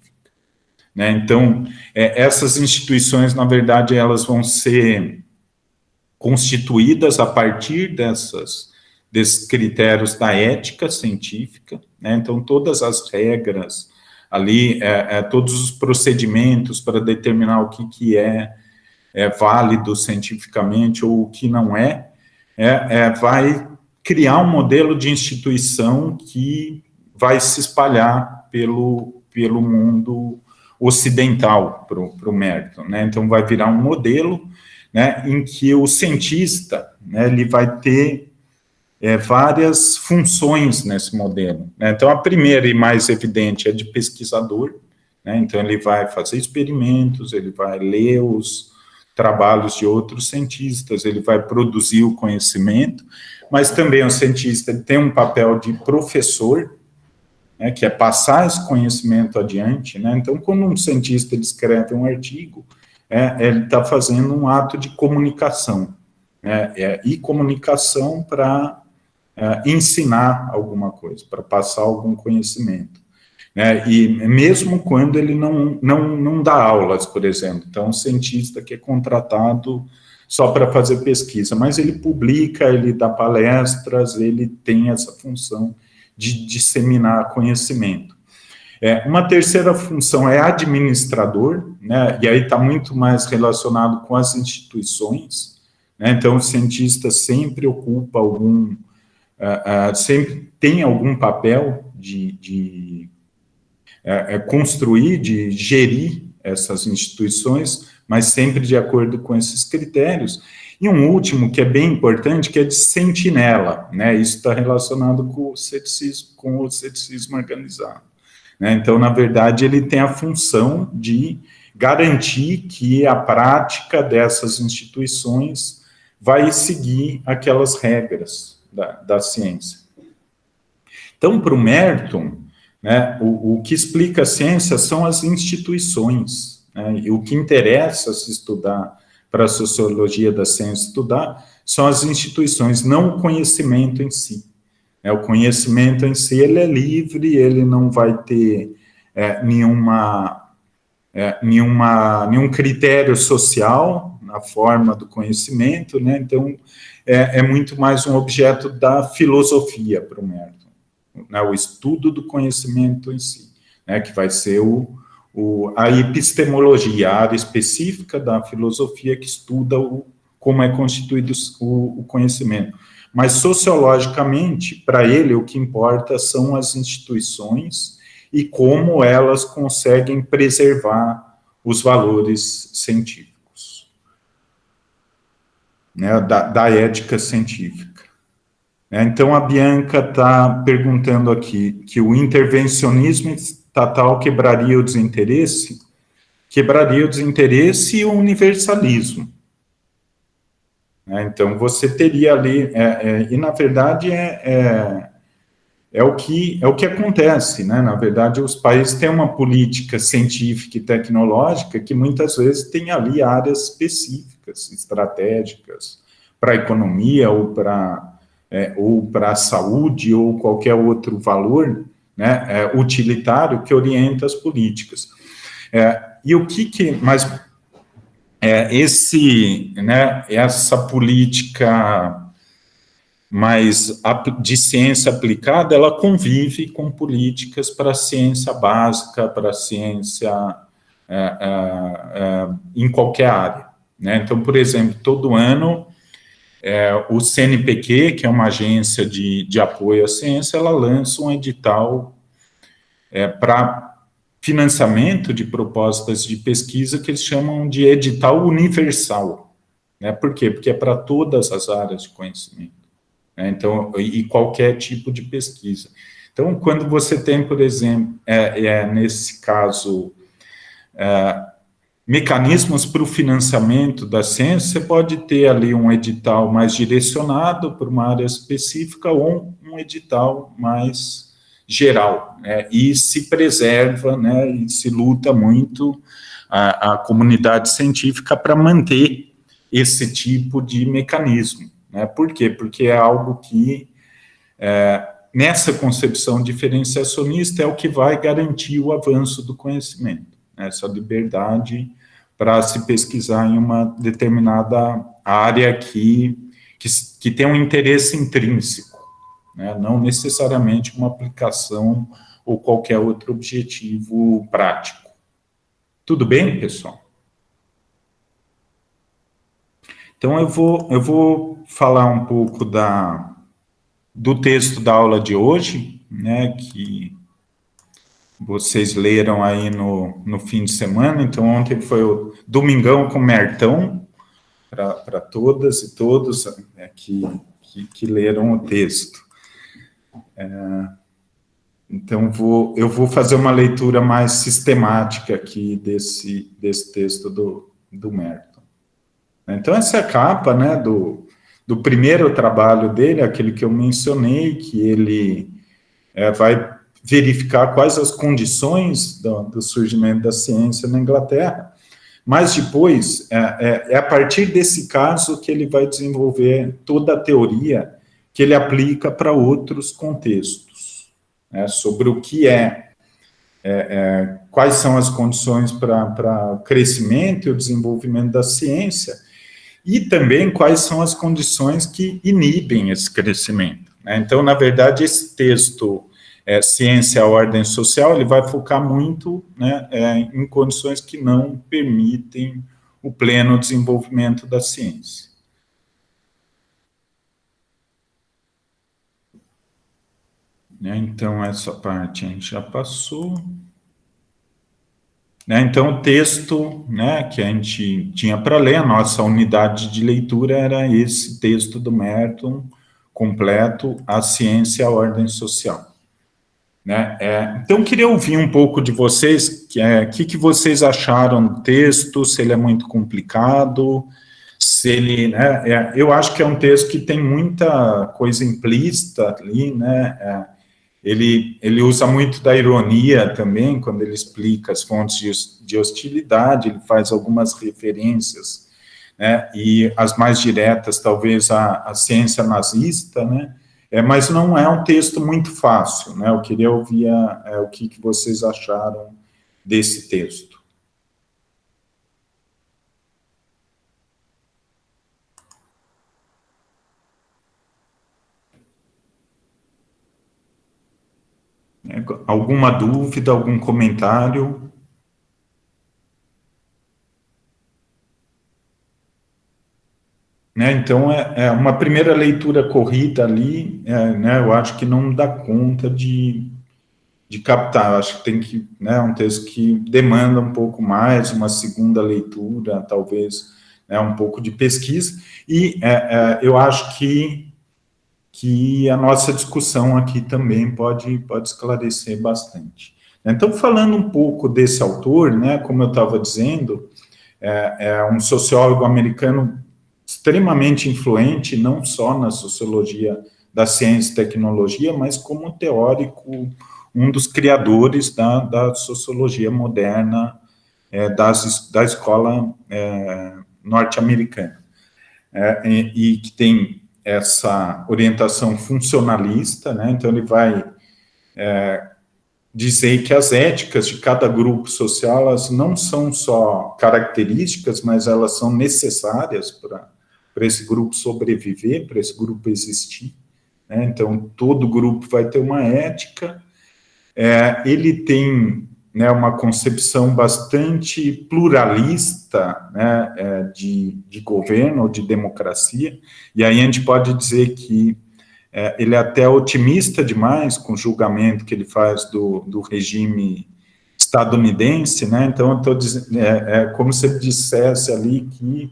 [SPEAKER 1] Né? Então, essas instituições, na verdade, elas vão ser constituídas a partir desses critérios da ética científica, né? Então, todas as regras ali, todos os procedimentos para determinar o que é válido cientificamente ou o que não vai criar um modelo de instituição que vai se espalhar pelo mundo ocidental para o mérito, né? Então, vai virar um modelo, né, em que o cientista, né, ele vai ter várias funções nesse modelo, né? Então, a primeira e mais evidente é de pesquisador, né? Então, ele vai fazer experimentos, ele vai ler os trabalhos de outros cientistas, ele vai produzir o conhecimento, mas também o cientista tem um papel de professor, né, que é passar esse conhecimento adiante, né? Então, quando um cientista escreve um artigo, ele está fazendo um ato de comunicação, né? E comunicação para ensinar alguma coisa, para passar algum conhecimento, né? E mesmo quando ele não dá aulas, por exemplo, então, um cientista que é contratado só para fazer pesquisa, mas ele publica, ele dá palestras, ele tem essa função de disseminar conhecimento. Uma terceira função é administrador, né, e aí está muito mais relacionado com as instituições, né? Então o cientista sempre ocupa sempre tem algum papel de construir, de gerir essas instituições, mas sempre de acordo com esses critérios. E um último, que é bem importante, que é de sentinela, né? Isso está relacionado com o ceticismo organizado, né? Então, na verdade, ele tem a função de garantir que a prática dessas instituições vai seguir aquelas regras da ciência. Então, para o Merton, né, o que explica a ciência são as instituições, né, e o que interessa se estudar, para a sociologia da ciência estudar, são as instituições, não o conhecimento em si. O conhecimento em si, ele é livre, ele não vai ter nenhum critério social na forma do conhecimento, né? Então, é muito mais um objeto da filosofia para o Merton, né? O estudo do conhecimento em si, né? Que vai ser a epistemologia, a área específica da filosofia que estuda como é constituído o conhecimento. Mas, sociologicamente, para ele, o que importa são as instituições e como elas conseguem preservar os valores científicos, né, da ética científica. Então, a Bianca está perguntando aqui que o intervencionismo estatal quebraria o desinteresse e o universalismo. Então, você teria ali, e na verdade é o que acontece, né? Na verdade, os países têm uma política científica e tecnológica que muitas vezes tem ali áreas específicas, estratégicas, para a economia ou para a saúde ou qualquer outro valor, né, utilitário que orienta as políticas. E o mas essa política mais de ciência aplicada, ela convive com políticas para a ciência básica, para a ciência em qualquer área, né? Então, por exemplo, todo ano, o CNPq, que é uma agência de apoio à ciência, ela lança um edital para financiamento de propostas de pesquisa que eles chamam de edital universal, né? Por quê? Porque é para todas as áreas de conhecimento. Então, e qualquer tipo de pesquisa. Então, quando você tem, por exemplo, nesse caso, mecanismos para o financiamento da ciência, você pode ter ali um edital mais direcionado para uma área específica ou um edital mais geral, né? E se preserva, né, e se luta muito a comunidade científica para manter esse tipo de mecanismo. Por quê? Porque é algo que, nessa concepção diferenciacionista, é o que vai garantir o avanço do conhecimento, né? Essa liberdade para se pesquisar em uma determinada área que tem um interesse intrínseco, né? Não necessariamente uma aplicação ou qualquer outro objetivo prático. Tudo bem, pessoal? Então, eu vou falar um pouco do texto da aula de hoje, né, que vocês leram aí no fim de semana. Então, ontem foi o Domingão com Mertão, para todas e todos, né, que leram o texto. Então, eu vou fazer uma leitura mais sistemática aqui desse texto do Merton. Então, essa é a capa, né, do primeiro trabalho dele, aquele que eu mencionei, que ele vai verificar quais as condições do surgimento da ciência na Inglaterra, mas depois, a partir desse caso que ele vai desenvolver toda a teoria que ele aplica para outros contextos, né, sobre o que quais são as condições para o crescimento e o desenvolvimento da ciência, e também quais são as condições que inibem esse crescimento, né? Então, na verdade, esse texto, Ciência, Ordem Social, ele vai focar muito, né, em condições que não permitem o pleno desenvolvimento da ciência. Então, essa parte a gente já passou. né? Então, o texto, né, que a gente tinha para ler, a nossa unidade de leitura era esse texto do Merton, completo, A Ciência e a Ordem Social. Né? Então, queria ouvir um pouco de vocês, que vocês acharam do texto, se ele é muito complicado, se ele, né, eu acho que é um texto que tem muita coisa implícita ali, né, ele usa muito da ironia também, quando ele explica as fontes de hostilidade, ele faz algumas referências, né, e as mais diretas, talvez, à ciência nazista, né, mas não é um texto muito fácil, né, eu queria ouvir o que vocês acharam desse texto. Alguma dúvida, algum comentário? Né, então, uma primeira leitura corrida ali, né, eu acho que não dá conta de captar, eu acho que tem que, né, um texto que demanda um pouco mais, uma segunda leitura, talvez, né, um pouco de pesquisa, e eu acho que a nossa discussão aqui também pode esclarecer bastante. Então, falando um pouco desse autor, né, como eu estava dizendo, é um sociólogo americano extremamente influente, não só na sociologia da ciência e tecnologia, mas como teórico, um dos criadores da sociologia moderna, da escola norte-americana, e que tem essa orientação funcionalista, né, então ele vai dizer que as éticas de cada grupo social, elas não são só características, mas elas são necessárias para esse grupo sobreviver, para esse grupo existir, né? Então, todo grupo vai ter uma ética, ele tem, né, uma concepção bastante pluralista, né, de governo, ou de democracia, e aí a gente pode dizer que ele é até otimista demais com o julgamento que ele faz do regime estadunidense, né? Então, eu estou dizendo, como se ele dissesse ali que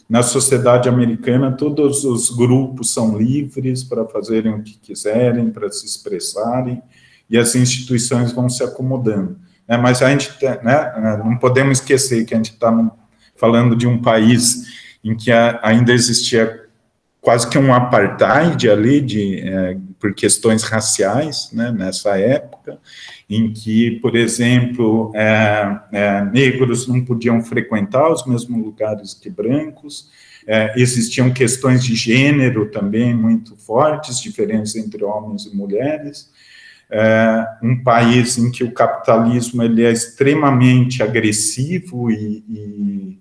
[SPEAKER 1] na sociedade americana todos os grupos são livres para fazerem o que quiserem, para se expressarem, e as instituições vão se acomodando. Mas a gente, né, não podemos esquecer que a gente está falando de um país em que ainda existia quase que um apartheid ali, por questões raciais, né, nessa época, em que, por exemplo, negros não podiam frequentar os mesmos lugares que brancos, existiam questões de gênero também muito fortes, diferenças entre homens e mulheres, um país em que o capitalismo ele é extremamente agressivo e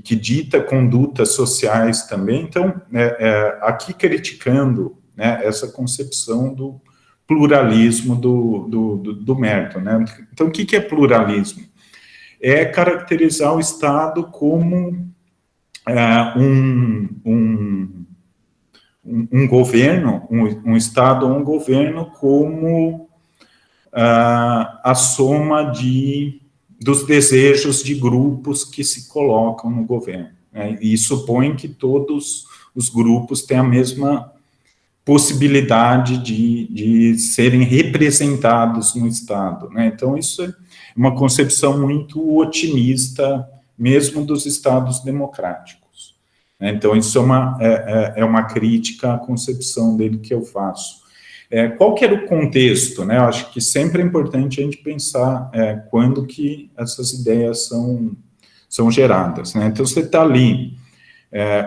[SPEAKER 1] que dita condutas sociais também. Então, aqui criticando, né, essa concepção do pluralismo do Merton, né? Então, o que é pluralismo? É caracterizar o Estado como um governo, um Estado ou um governo como a soma dos desejos de grupos que se colocam no governo, né? E supõe que todos os grupos têm a mesma possibilidade de serem representados no Estado, né? Então, isso é uma concepção muito otimista, mesmo dos Estados democráticos, né? Então, isso é uma crítica à concepção dele que eu faço. Qual que era o contexto, né? Eu acho que sempre é importante a gente pensar quando que essas ideias são geradas, né? Então, você está ali,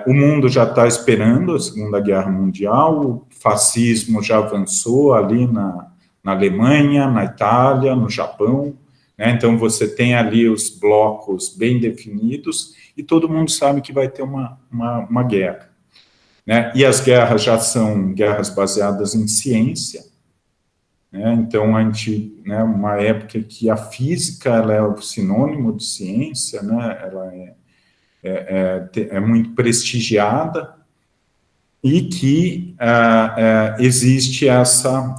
[SPEAKER 1] o mundo já está esperando a Segunda Guerra Mundial, o fascismo já avançou ali na Alemanha, na Itália, no Japão, né? Então, você tem ali os blocos bem definidos e todo mundo sabe que vai ter uma guerra, né? E as guerras já são guerras baseadas em ciência, né? Então, a gente, né, uma época que a física ela é o sinônimo de ciência, né? Ela é muito prestigiada, e que existe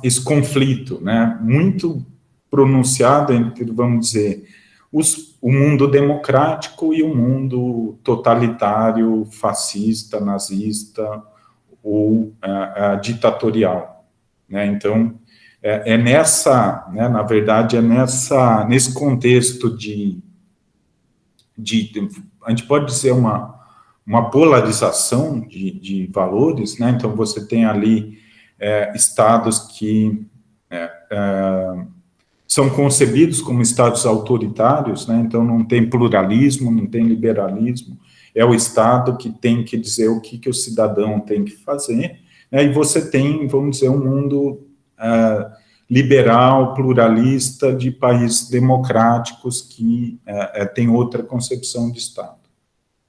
[SPEAKER 1] esse conflito, né, muito pronunciado entre, vamos dizer, o mundo democrático e o mundo totalitário, fascista, nazista ou ditatorial, né? Então, na verdade, nesse contexto a gente pode dizer uma polarização de valores, né? Então, você tem ali estados que são concebidos como estados autoritários, né? Então não tem pluralismo, não tem liberalismo, é o Estado que tem que dizer o que o cidadão tem que fazer, né? E você tem, vamos dizer, um mundo liberal, pluralista, de países democráticos que tem outra concepção de Estado.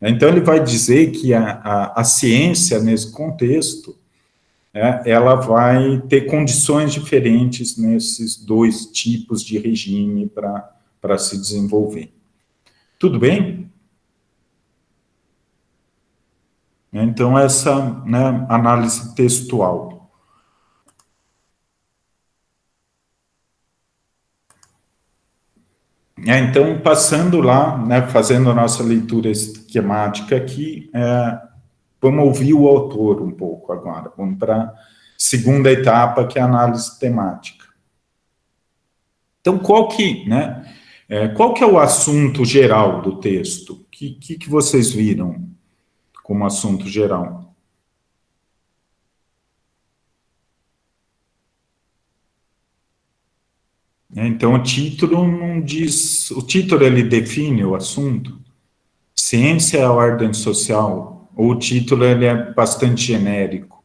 [SPEAKER 1] Então ele vai dizer que a ciência, nesse contexto, ela vai ter condições diferentes nesses dois tipos de regime para se desenvolver. Tudo bem? Então, essa, né, análise textual. Então, passando lá, né, fazendo a nossa leitura esquemática aqui, vamos ouvir o autor um pouco agora. Vamos para a segunda etapa, que é a análise temática. Então, qual que é o assunto geral do texto? O que vocês viram como assunto geral? Então, o título não diz... O título, ele define o assunto? Ciência é a ordem social... Ou o título ele é bastante genérico?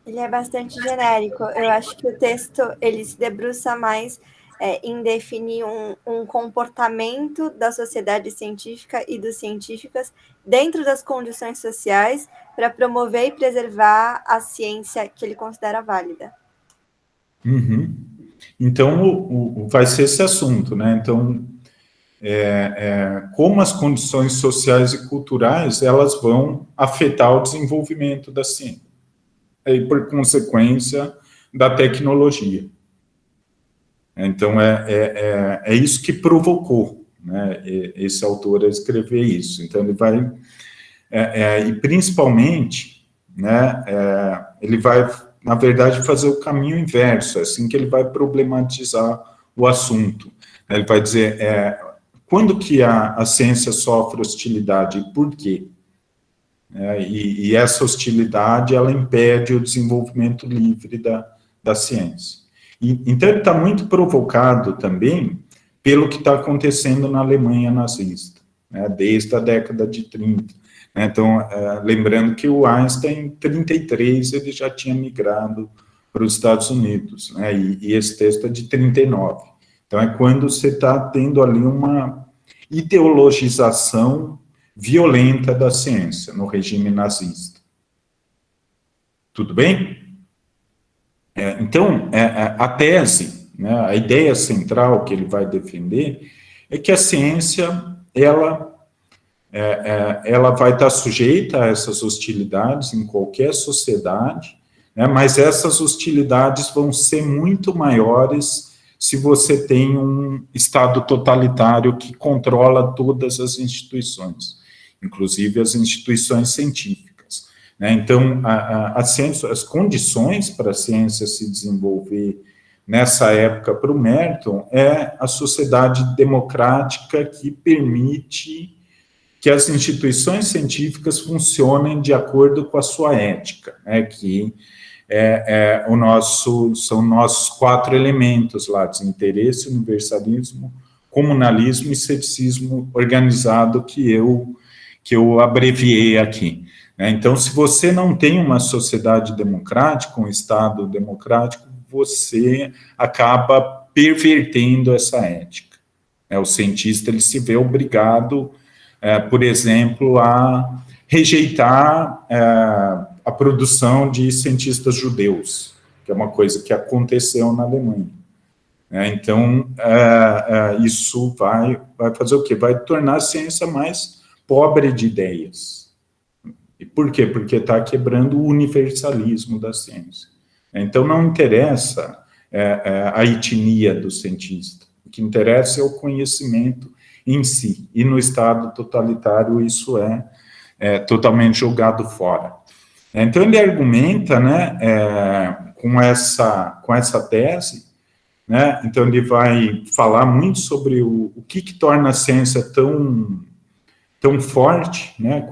[SPEAKER 3] Ele é bastante genérico. Eu acho que o texto ele se debruça mais em definir um comportamento da sociedade científica e dos científicos dentro das condições sociais para promover e preservar a ciência que ele considera válida.
[SPEAKER 1] Uhum. Então, vai ser esse assunto, né? Então, como as condições sociais e culturais, elas vão afetar o desenvolvimento da ciência, e por consequência, da tecnologia. Então, é isso que provocou, né, esse autor a escrever isso. Então, ele vai, e principalmente, né, ele vai, na verdade, fazer o caminho inverso, assim que ele vai problematizar o assunto. Ele vai dizer, quando que a ciência sofre hostilidade e por quê? E essa hostilidade, ela impede o desenvolvimento livre da ciência. Então, ele está muito provocado também pelo que está acontecendo na Alemanha nazista, né, desde a década de 30. Né, então, lembrando que o Einstein, em 33, ele já tinha migrado para os Estados Unidos, né, e esse texto é de 39. Então, é quando você está tendo ali uma ideologização violenta da ciência no regime nazista. Tudo bem? Então, a tese, né, a ideia central que ele vai defender é que a ciência, ela vai estar sujeita a essas hostilidades em qualquer sociedade, né, mas essas hostilidades vão ser muito maiores se você tem um Estado totalitário que controla todas as instituições, inclusive as instituições científicas. Né? Então, a ciência, as condições para a ciência se desenvolver nessa época para o Merton é a sociedade democrática que permite que as instituições científicas funcionem de acordo com a sua ética, né? Que são nossos 4 elementos lá: desinteresse, universalismo, comunalismo e ceticismo organizado, que eu abreviei aqui. Né? Então, se você não tem uma sociedade democrática, um Estado democrático, você acaba pervertendo essa ética. O cientista, ele se vê obrigado, por exemplo, a rejeitar a produção de cientistas judeus, que é uma coisa que aconteceu na Alemanha. Então, isso vai fazer o quê? Vai tornar a ciência mais pobre de ideias. E por quê? Porque está quebrando o universalismo da ciência. Então, não interessa a etnia do cientista. O que interessa é o conhecimento em si, e no Estado totalitário isso é totalmente jogado fora. Então, ele argumenta, né, com essa tese, né, então ele vai falar muito sobre o que torna a ciência tão forte, né,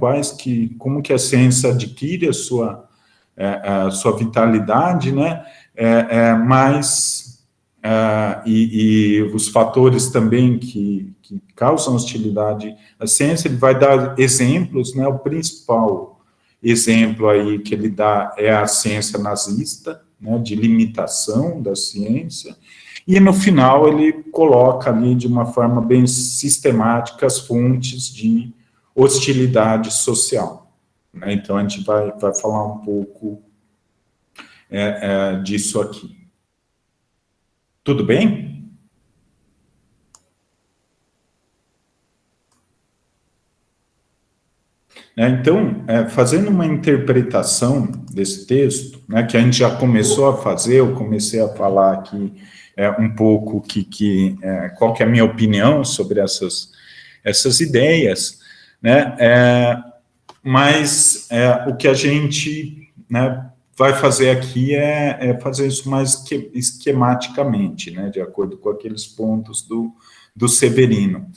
[SPEAKER 1] como que a ciência adquire a sua vitalidade, né, e os fatores também que causam hostilidade à ciência. Ele vai dar exemplos, né, o principal exemplo aí que ele dá é a ciência nazista, né, de limitação da ciência, e no final ele coloca ali de uma forma bem sistemática as fontes de hostilidade social, né? Então a gente vai falar um pouco disso aqui. Tudo bem? Então, fazendo uma interpretação desse texto, né, que a gente já começou a fazer, eu comecei a falar aqui um pouco qual que é a minha opinião sobre essas ideias, né, mas o que a gente, né, vai fazer aqui é fazer isso mais esquematicamente, né, de acordo com aqueles pontos do Severino.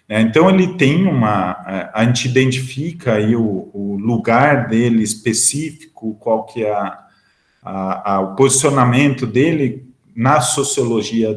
[SPEAKER 1] Então, ele tem a gente identifica aí o lugar dele específico, qual que é o posicionamento dele na sociologia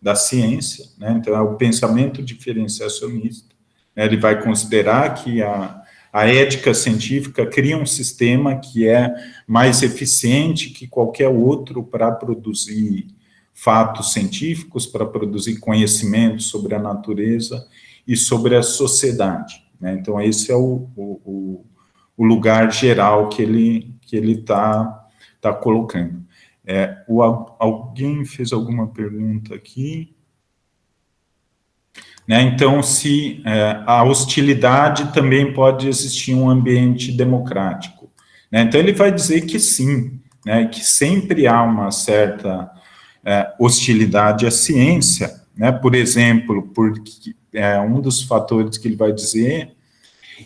[SPEAKER 1] da ciência, né? Então, é o pensamento diferenciacionista. Ele vai considerar que a ética científica cria um sistema que é mais eficiente que qualquer outro para produzir fatos científicos, para produzir conhecimento sobre a natureza e sobre a sociedade, né? Então, esse é o lugar geral que ele está colocando. Alguém fez alguma pergunta aqui? Né? Então, se a hostilidade também pode existir em um ambiente democrático, né? Então, ele vai dizer que sim, né? Que sempre há uma certa hostilidade à ciência, né? Por exemplo, porque um dos fatores que ele vai dizer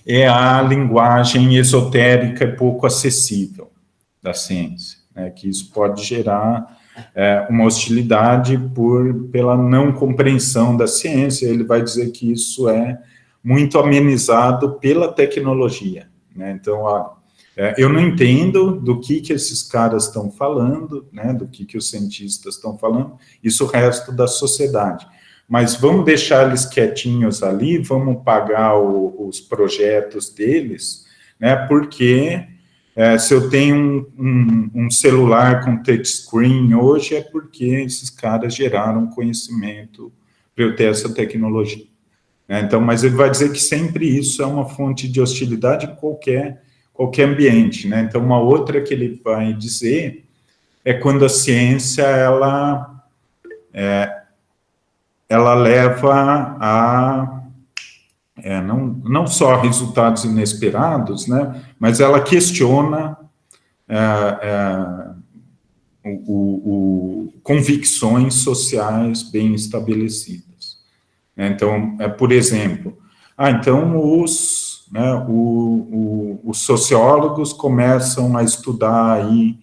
[SPEAKER 1] é a linguagem esotérica e pouco acessível da ciência, né? Que isso pode gerar uma hostilidade pela não compreensão da ciência. Ele vai dizer que isso é muito amenizado pela tecnologia, né? Então, eu não entendo do que esses caras estão falando, né, do que os cientistas estão falando, isso o resto da sociedade. Mas vamos deixar eles quietinhos ali, vamos pagar os projetos deles, né, porque se eu tenho um celular com touchscreen hoje, é porque esses caras geraram conhecimento para eu ter essa tecnologia. Então, mas ele vai dizer que sempre isso é uma fonte de hostilidade em qualquer ambiente, né? Então, uma outra que ele vai dizer é quando a ciência, ela leva a não só resultados inesperados, né? Mas ela questiona convicções sociais bem estabelecidas. Então, por exemplo, então os sociólogos começam a estudar aí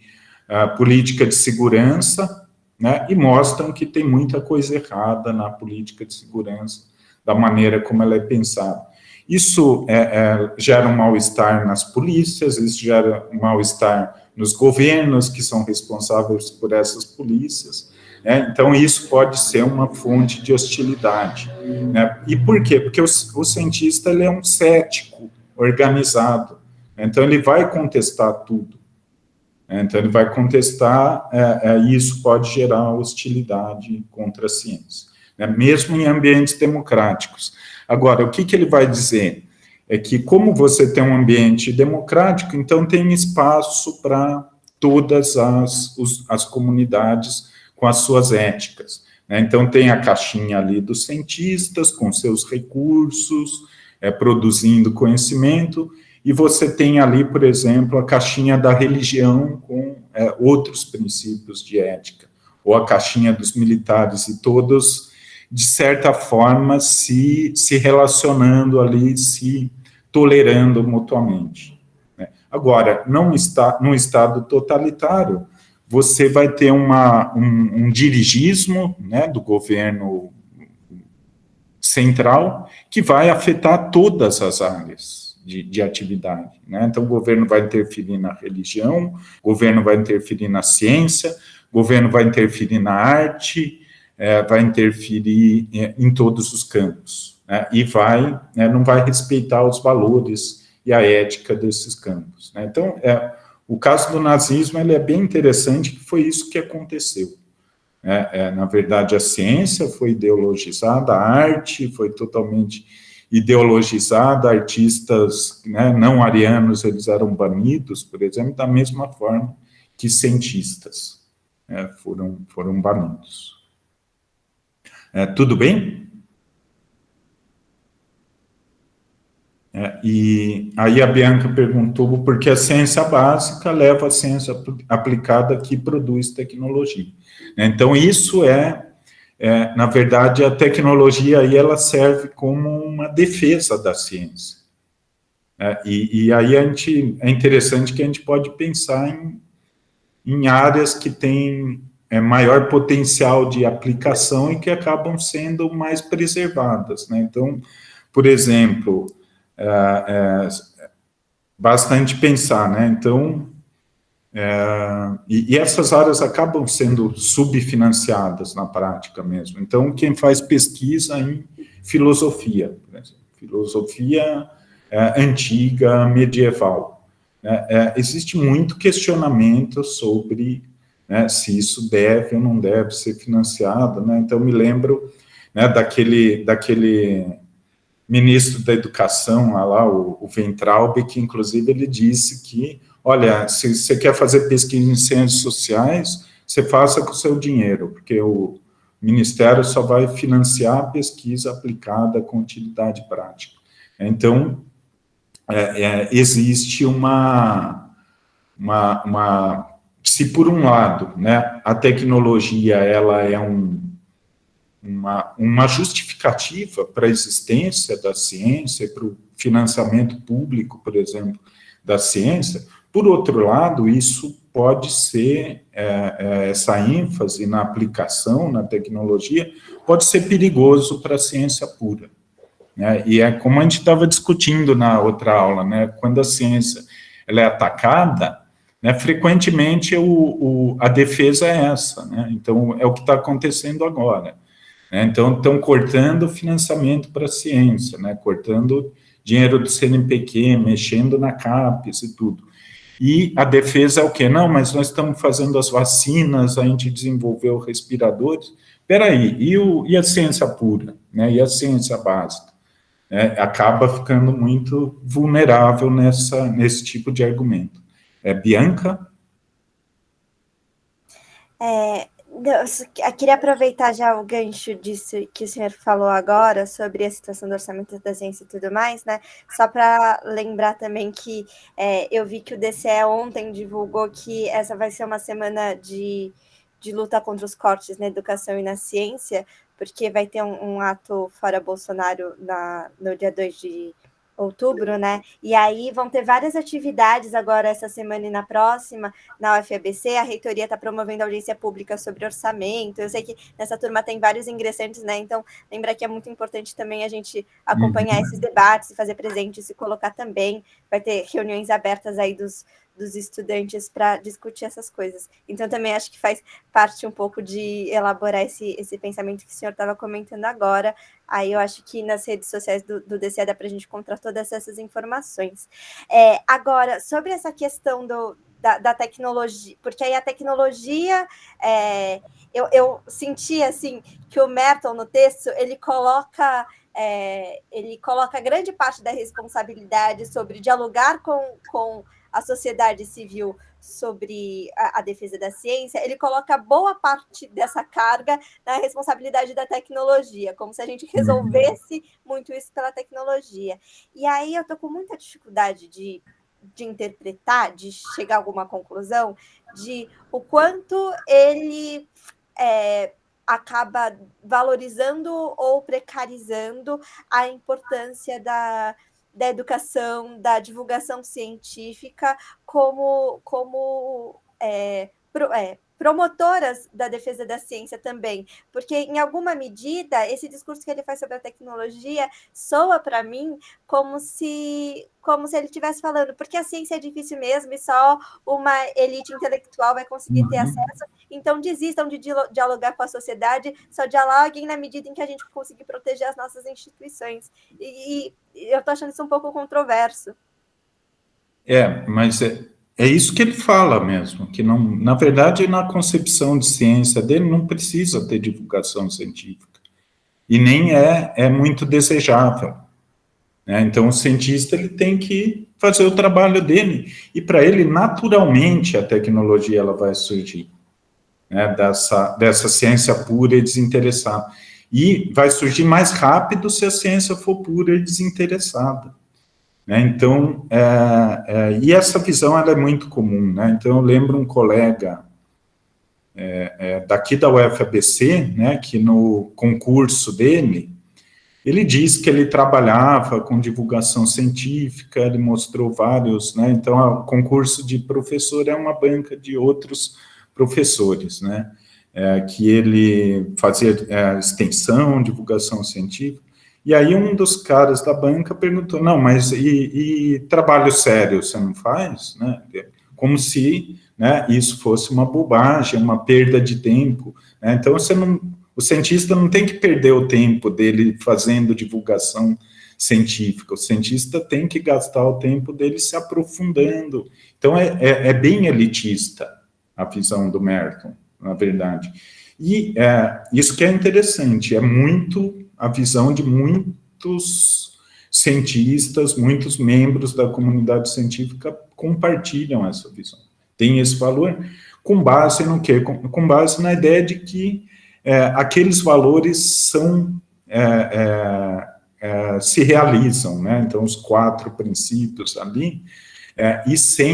[SPEAKER 1] a política de segurança, né, e mostram que tem muita coisa errada na política de segurança, da maneira como ela é pensada. Isso gera um mal-estar nas polícias, isso gera um mal-estar nos governos que são responsáveis por essas polícias, né? Então, isso pode ser uma fonte de hostilidade, né? E por quê? Porque o cientista, ele é um cético organizado, então ele vai contestar tudo, então ele vai contestar, e isso pode gerar hostilidade contra a ciência, né? Mesmo em ambientes democráticos. Agora, o que ele vai dizer? É que, como você tem um ambiente democrático, então tem espaço para todas as comunidades com as suas éticas, né? Então, tem a caixinha ali dos cientistas, com seus recursos, produzindo conhecimento, e você tem ali, por exemplo, a caixinha da religião com outros princípios de ética, ou a caixinha dos militares, e todos, de certa forma, se relacionando ali, se tolerando mutuamente. Né? Agora, num Estado totalitário, você vai ter um dirigismo, né, do governo central, que vai afetar todas as áreas de atividade. Né? Então, o governo vai interferir na religião, o governo vai interferir na ciência, o governo vai interferir na arte, vai interferir em todos os campos. Né? E não vai respeitar os valores e a ética desses campos. Né? Então, o caso do nazismo ele é bem interessante, que foi isso que aconteceu. Na verdade, a ciência foi ideologizada, a arte foi totalmente ideologizada, artistas, né, não arianos, eles eram banidos, por exemplo, da mesma forma que cientistas foram banidos. Tudo bem? E aí a Bianca perguntou por que a ciência básica leva a ciência aplicada que produz tecnologia. Então, isso na verdade, a tecnologia aí ela serve como uma defesa da ciência. E aí é interessante que a gente pode pensar em áreas que têm maior potencial de aplicação e que acabam sendo mais preservadas. Né? Então, por exemplo, bastante pensar, né? Então, e essas áreas acabam sendo subfinanciadas na prática mesmo. Então, quem faz pesquisa em filosofia, por exemplo, filosofia antiga, medieval, existe muito questionamento sobre se isso deve ou não deve ser financiado, né? Então, me lembro daquele ministro da Educação, lá, o Weintraub, que inclusive ele disse que, olha, se você quer fazer pesquisa em ciências sociais, você faça com o seu dinheiro, porque o Ministério só vai financiar a pesquisa aplicada com utilidade prática. Então, existe se por um lado, né, a tecnologia ela é uma justificativa para a existência da ciência, para o financiamento público, por exemplo, da ciência. Por outro lado, isso pode ser, essa ênfase na aplicação, na tecnologia, pode ser perigoso para a ciência pura. Né? E é como a gente estava discutindo na outra aula, né? Quando a ciência ela é atacada, né, frequentemente a defesa é essa. Né? Então, é o que está acontecendo agora. Então, estão cortando financiamento para a ciência, né? Cortando dinheiro do CNPq, mexendo na CAPES e tudo. E a defesa é o quê? Não, mas nós estamos fazendo as vacinas, a gente desenvolveu respiradores. Espera aí, e a ciência pura? Né? E a ciência básica? Acaba ficando muito vulnerável nesse tipo de argumento. Bianca?
[SPEAKER 3] Eu queria aproveitar já o gancho disso que o senhor falou agora, sobre a situação do orçamento da ciência e tudo mais, né? Só para lembrar também que eu vi que o DCE ontem divulgou que essa vai ser uma semana de luta contra os cortes na educação e na ciência, porque vai ter um ato fora Bolsonaro no dia 2 de outubro, né? E aí vão ter várias atividades agora essa semana e na próxima, na UFABC. A reitoria está promovendo audiência pública sobre orçamento. Eu sei que nessa turma tem vários ingressantes, né? Então, lembra que é muito importante também a gente acompanhar esses debates, se fazer presente, se colocar também. Vai ter reuniões abertas aí dos estudantes para discutir essas coisas. Então, também acho que faz parte um pouco de elaborar esse pensamento que o senhor estava comentando agora. Aí eu acho que nas redes sociais do DCE dá para a gente encontrar todas essas informações. Agora, sobre essa questão da tecnologia, porque aí a tecnologia, eu senti assim que o Merton no texto ele coloca grande parte da responsabilidade sobre dialogar com a sociedade civil sobre a defesa da ciência, ele coloca boa parte dessa carga na responsabilidade da tecnologia, como se a gente resolvesse muito isso pela tecnologia. E aí eu estou com muita dificuldade de interpretar, de chegar a alguma conclusão, de o quanto ele acaba valorizando ou precarizando a importância da educação, da divulgação científica como promotoras da defesa da ciência também, porque em alguma medida esse discurso que ele faz sobre a tecnologia soa para mim como se ele estivesse falando, porque a ciência é difícil mesmo e só uma elite intelectual vai conseguir ter acesso, então desistam de dialogar com a sociedade, só dialoguem na medida em que a gente conseguir proteger as nossas instituições. E eu estou achando isso um pouco controverso.
[SPEAKER 1] Mas é isso que ele fala mesmo, que não, na verdade, na concepção de ciência dele, não precisa ter divulgação científica, e nem é muito desejável, né? Então, o cientista ele tem que fazer o trabalho dele, e para ele, naturalmente, a tecnologia ela vai surgir, né, dessa ciência pura e desinteressada, e vai surgir mais rápido se a ciência for pura e desinteressada. Então, e essa visão ela é muito comum, né? Então, eu lembro um colega daqui da UFABC, né, que no concurso dele, ele disse que ele trabalhava com divulgação científica, ele mostrou vários, né? Então, o concurso de professor é uma banca de outros professores, né? Que ele fazia extensão, divulgação científica. E aí um dos caras da banca perguntou, não, mas e trabalho sério você não faz? Né? Como se, né, isso fosse uma bobagem, uma perda de tempo. Né? Então, o cientista não tem que perder o tempo dele fazendo divulgação científica, o cientista tem que gastar o tempo dele se aprofundando. Então, é bem elitista a visão do Merton, na verdade. E isso que é interessante, é muito a visão de muitos cientistas, muitos membros da comunidade científica compartilham essa visão. Tem esse valor com base no quê? Com base na ideia de que aqueles valores se realizam, né? Então, os 4 princípios ali, e se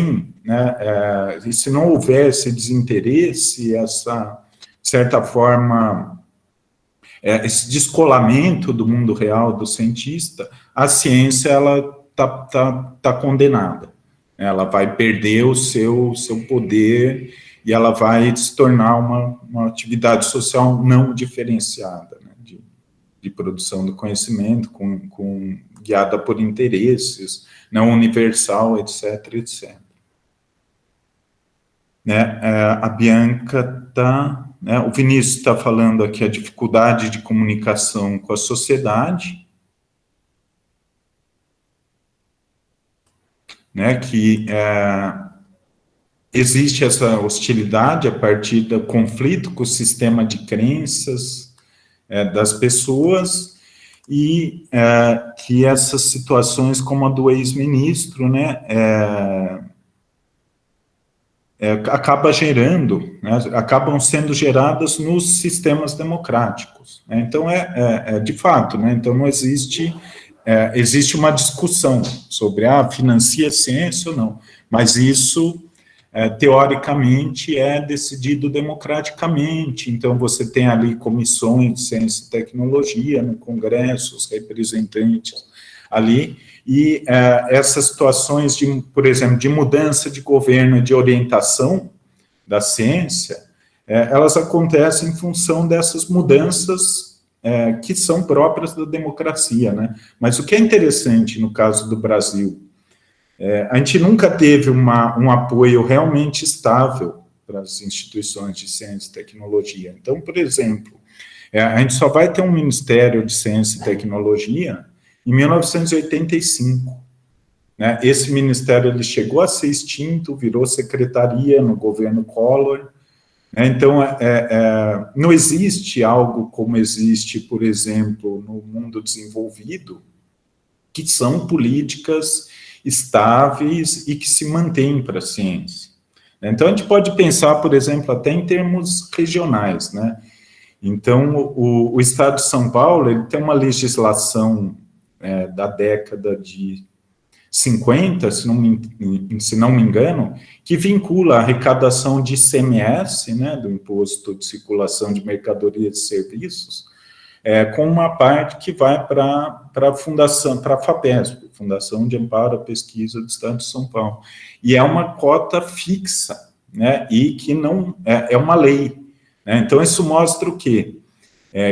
[SPEAKER 1] não houvesse desinteresse, essa, de certa forma, esse descolamento do mundo real do cientista, a ciência ela tá condenada. Ela vai perder o seu poder e ela vai se tornar uma atividade social não diferenciada, né, de produção do conhecimento, guiada por interesses, não universal, etc, etc. Né, a Bianca está... Né, o Vinícius está falando aqui a dificuldade de comunicação com a sociedade, né, que existe essa hostilidade a partir do conflito com o sistema de crenças das pessoas, e que essas situações como a do ex-ministro, né, acaba gerando, né, acabam sendo geradas nos sistemas democráticos. Né? Então, de fato, né, então não existe, existe uma discussão sobre, financia a ciência ou não, mas isso, teoricamente, é decidido democraticamente, então você tem ali comissões de ciência e tecnologia no Congresso, os representantes ali, e essas situações, por exemplo, de mudança de governo, de orientação da ciência, elas acontecem em função dessas mudanças que são próprias da democracia, né? Mas o que é interessante no caso do Brasil, a gente nunca teve um apoio realmente estável para as instituições de ciência e tecnologia. Então, por exemplo, a gente só vai ter um Ministério de Ciência e Tecnologia em 1985, né? Esse ministério ele chegou a ser extinto, virou secretaria no governo Collor, né? Então, não existe algo como existe, por exemplo, no mundo desenvolvido, que são políticas estáveis e que se mantêm para a ciência. Então, a gente pode pensar, por exemplo, até em termos regionais, né? Então, o Estado de São Paulo ele tem uma legislação da década de 50, se não me engano, que vincula a arrecadação de ICMS, né, do Imposto de Circulação de Mercadorias e Serviços, com uma parte que vai para a Fundação, para a FAPESP, Fundação de Amparo à Pesquisa do Estado de São Paulo. E é uma cota fixa, né, e que não é uma lei. Né? Então, isso mostra o quê?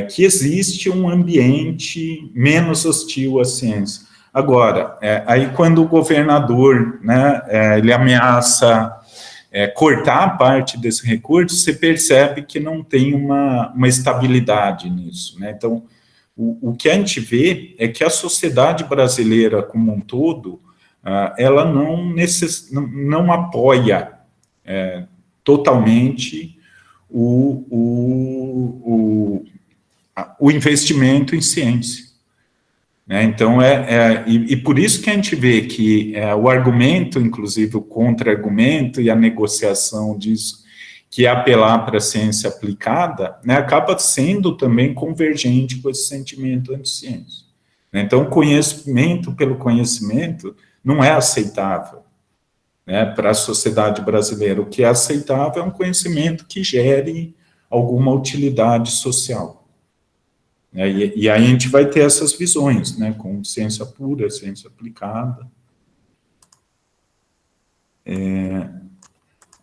[SPEAKER 1] Que existe um ambiente menos hostil à ciência. Agora, aí quando o governador, né, ele ameaça cortar parte desse recurso, você percebe que não tem uma estabilidade nisso, né? Então, o que a gente vê é que a sociedade brasileira como um todo, ela não apoia totalmente o investimento em ciência. Né? Então, e por isso que a gente vê que o argumento, inclusive o contra-argumento e a negociação disso, que é apelar para a ciência aplicada, né, acaba sendo também convergente com esse sentimento anti-ciência. Né? Então, o conhecimento pelo conhecimento não é aceitável, né, para a sociedade brasileira. O que é aceitável é um conhecimento que gere alguma utilidade social. E aí a gente vai ter essas visões, né, com ciência pura, ciência aplicada.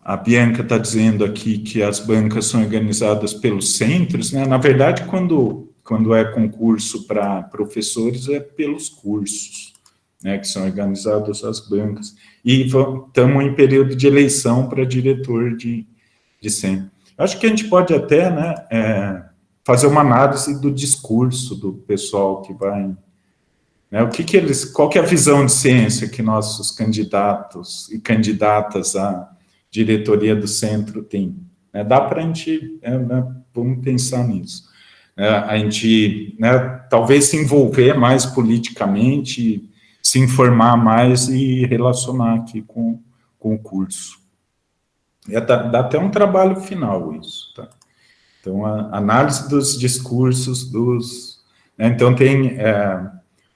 [SPEAKER 1] A Bianca está dizendo aqui que as bancas são organizadas pelos centros, né? Na verdade, quando é concurso para professores, é pelos cursos, né, que são organizadas as bancas. E estamos em período de eleição para diretor de centro. Acho que a gente pode até, né, fazer uma análise do discurso do pessoal que vai, né, qual que é a visão de ciência que nossos candidatos e candidatas à diretoria do centro têm. Dá para a gente, né, vamos pensar nisso. A gente, né, talvez se envolver mais politicamente, se informar mais e relacionar aqui com o curso. Dá até um trabalho final isso, tá? Então, a análise dos discursos né, então, tem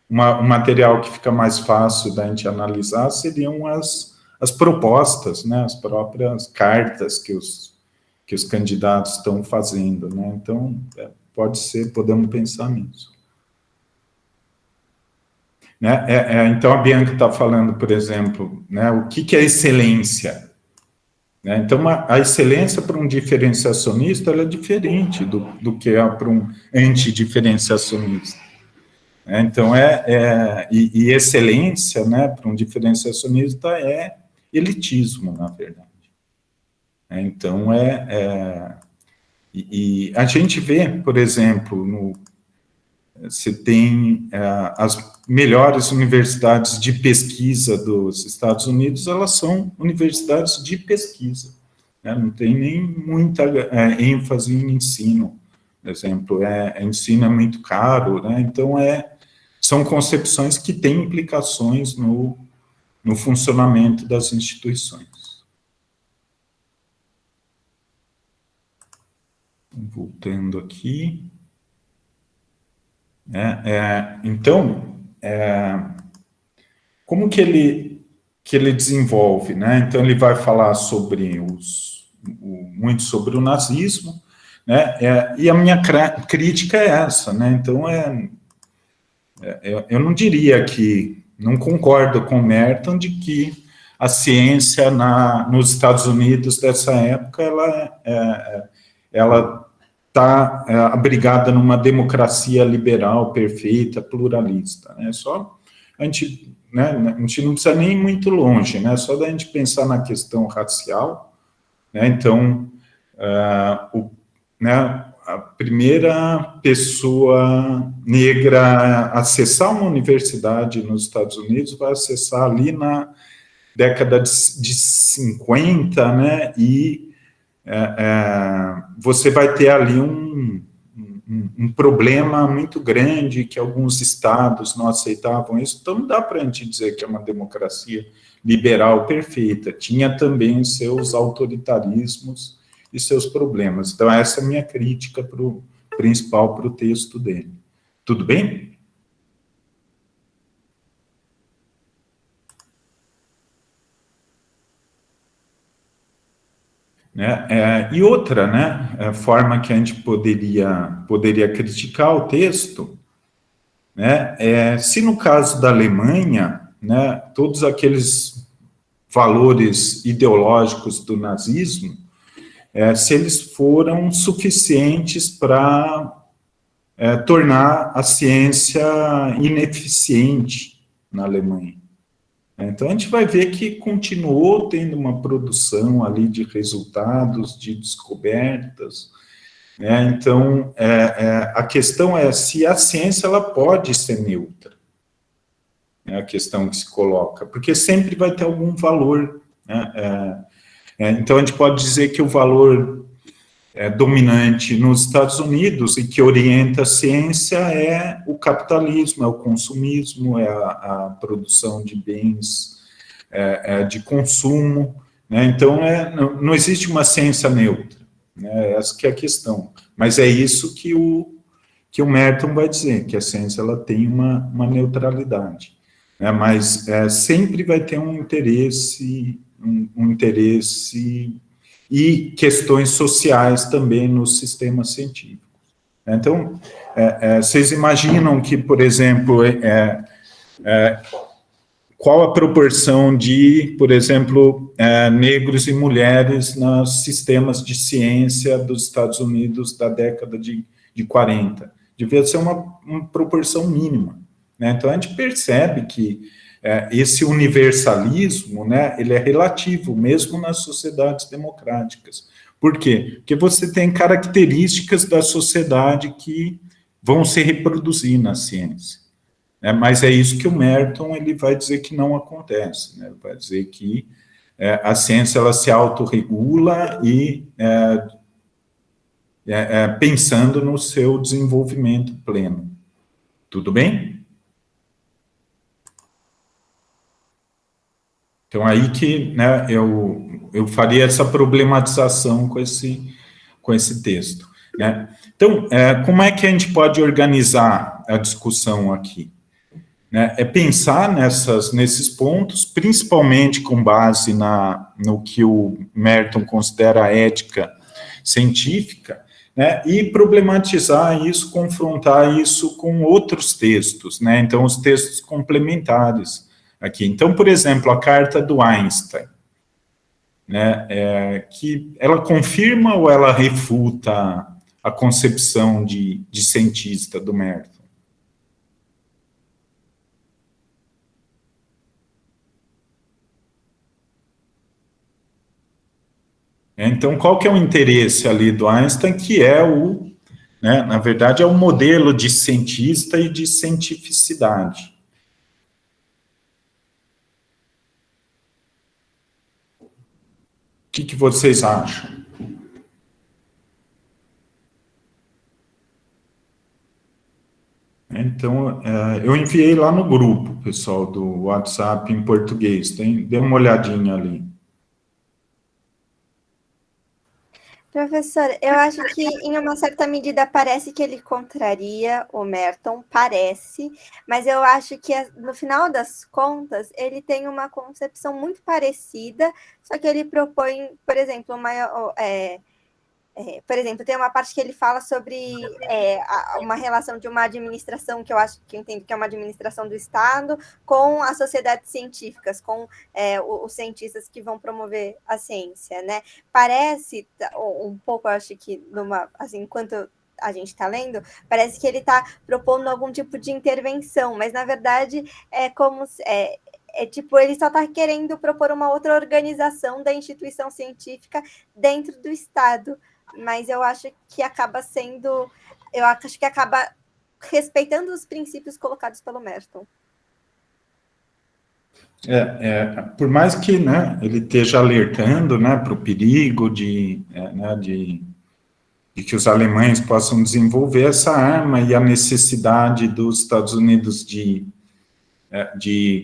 [SPEAKER 1] um material que fica mais fácil da gente analisar, seriam as propostas, né, as próprias cartas que os candidatos estão fazendo, né? Então, podemos pensar nisso. Né? Então, a Bianca está falando, por exemplo, né, o que é excelência? Então, a excelência para um diferenciacionista ela é diferente do que é para um antidiferenciacionista. Então, e excelência, né, para um diferenciacionista é elitismo, na verdade. Então, e a gente vê, por exemplo, você tem as melhores universidades de pesquisa dos Estados Unidos, elas são universidades de pesquisa, né? Não tem nem muita ênfase em ensino, por exemplo, ensino é muito caro, né? Então, são concepções que têm implicações no funcionamento das instituições. Voltando aqui. Então, como que ele desenvolve, né? Então, ele vai falar muito sobre o nazismo, né? E a minha crítica é essa, né? Então, eu não diria que, não concordo com o Merton de que a ciência nos Estados Unidos dessa época, ela está abrigada numa democracia liberal, perfeita, pluralista, né? Só a gente, né, a gente não precisa nem ir muito longe, né? Só da gente pensar na questão racial, né? Então, né, a primeira pessoa negra a acessar uma universidade nos Estados Unidos vai acessar ali na década de 50, né? E você vai ter ali um problema muito grande, que alguns estados não aceitavam isso, então não dá para a gente dizer que é uma democracia liberal perfeita, tinha também seus autoritarismos e seus problemas. Então, essa é a minha crítica principal para o texto dele. Tudo bem? né? E outra, né, forma que a gente poderia criticar o texto, né, se no caso da Alemanha, né, todos aqueles valores ideológicos do nazismo, se eles foram suficientes para tornar a ciência ineficiente na Alemanha. Então, a gente vai ver que continuou tendo uma produção ali de resultados, de descobertas, né? Então, a questão é se a ciência ela pode ser neutra, é a questão que se coloca, porque sempre vai ter algum valor, né? Então, a gente pode dizer que o valor dominante nos Estados Unidos e que orienta a ciência é o capitalismo, é o consumismo, é a produção de bens de consumo, né? Então, não existe uma ciência neutra, né? Essa que é a questão. Mas é isso que o Merton vai dizer, que a ciência ela tem uma neutralidade, né? Mas sempre vai ter um interesse e questões sociais também nos sistemas científicos. Então, vocês imaginam que, por exemplo, qual a proporção de, por exemplo, negros e mulheres nos sistemas de ciência dos Estados Unidos da década de 40? Devia ser uma proporção mínima, né? Então, a gente percebe que esse universalismo, né, ele é relativo, mesmo nas sociedades democráticas. Por quê? Porque você tem características da sociedade que vão se reproduzir na ciência. Mas é isso que o Merton ele vai dizer que não acontece, né? Ele vai dizer que a ciência ela se autorregula e pensando no seu desenvolvimento pleno. Tudo bem? Então, aí que, né, eu faria essa problematização com esse texto, né? Então, como é que a gente pode organizar a discussão aqui? É pensar nesses pontos, principalmente com base no que o Merton considera a ética científica, né, e problematizar isso, confrontar isso com outros textos, né? Então, os textos complementares aqui. Então, por exemplo, a carta do Einstein, né, que ela confirma ou ela refuta a concepção de cientista do Merton? Então, qual que é o interesse ali do Einstein, que é né, na verdade, é o modelo de cientista e de cientificidade. O que vocês acham? Então, eu enviei lá no grupo, pessoal, do WhatsApp em português, dê uma olhadinha ali.
[SPEAKER 3] Professor, eu acho que em uma certa medida parece que ele contraria o Merton, parece, mas eu acho que no final das contas ele tem uma concepção muito parecida, só que ele propõe, por exemplo, por exemplo, tem uma parte que ele fala sobre uma relação de uma administração, que eu entendo que é uma administração do Estado, com as sociedades científicas, com os cientistas que vão promover a ciência, né? Parece um pouco, eu acho que, assim, enquanto a gente está lendo, parece que ele está propondo algum tipo de intervenção, mas, na verdade, é como tipo, ele só está querendo propor uma outra organização da instituição científica dentro do Estado, mas eu acho que acaba respeitando os princípios colocados pelo Merton.
[SPEAKER 1] Por mais que, né, ele esteja alertando, né, para o perigo de que os alemães possam desenvolver essa arma e a necessidade dos Estados Unidos de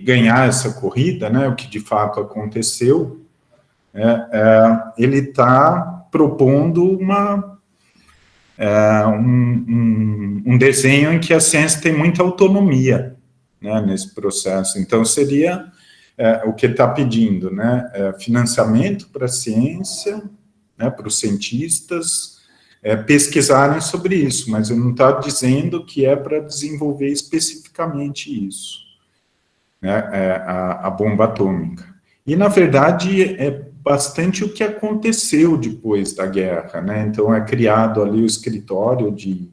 [SPEAKER 1] ganhar essa corrida, né, o que de fato aconteceu, ele está propondo um desenho em que a ciência tem muita autonomia, né, nesse processo. Então, seria o que ele está pedindo, né, financiamento para a ciência, né, para os cientistas pesquisarem sobre isso, mas eu não estou dizendo que é para desenvolver especificamente isso, né, a bomba atômica. E, na verdade, é bastante o que aconteceu depois da guerra, né? Então, é criado ali o Escritório de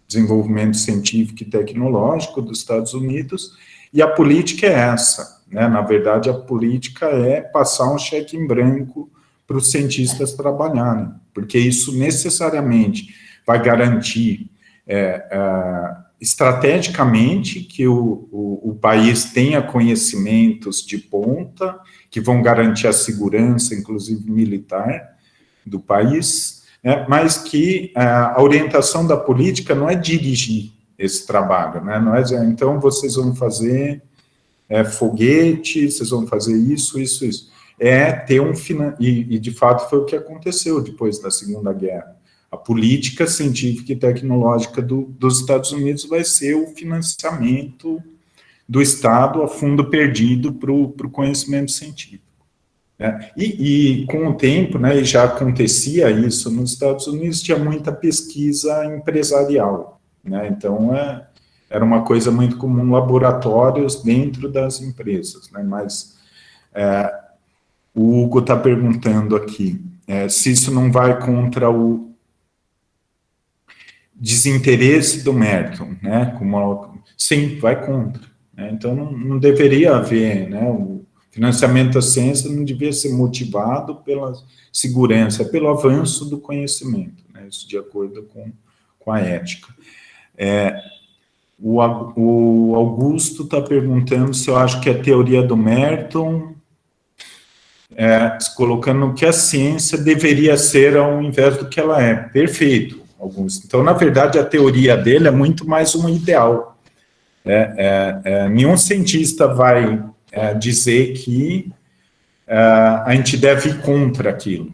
[SPEAKER 1] Desenvolvimento Científico e Tecnológico dos Estados Unidos, e a política é essa, né? Na verdade, a política é passar um cheque em branco para os cientistas trabalharem, porque isso necessariamente vai garantir estrategicamente que o país tenha conhecimentos de ponta, que vão garantir a segurança, inclusive militar, do país, né, mas que a orientação da política não é dirigir esse trabalho, né, não é dizer, então vocês vão fazer foguete, vocês vão fazer isso, isso, isso. É ter e de fato foi o que aconteceu depois da Segunda Guerra. A política científica e tecnológica dos Estados Unidos vai ser o financiamento do Estado a fundo perdido para o conhecimento científico. Né? E com o tempo, né, e já acontecia isso nos Estados Unidos, tinha muita pesquisa empresarial. Né? Então, era uma coisa muito comum, laboratórios dentro das empresas. Né? Mas o Hugo está perguntando aqui se isso não vai contra o desinteresse do Merton, né? Sim, vai contra. Né? Então, não deveria haver, né? O financiamento da ciência não devia ser motivado pela segurança, pelo avanço do conhecimento, né? Isso de acordo com a ética. O Augusto está perguntando se eu acho que a teoria do Merton, colocando o que a ciência deveria ser ao invés do que ela é. Perfeito, Augusto. Então, na verdade, a teoria dele é muito mais um ideal. Nenhum cientista vai dizer que a gente deve ir contra aquilo.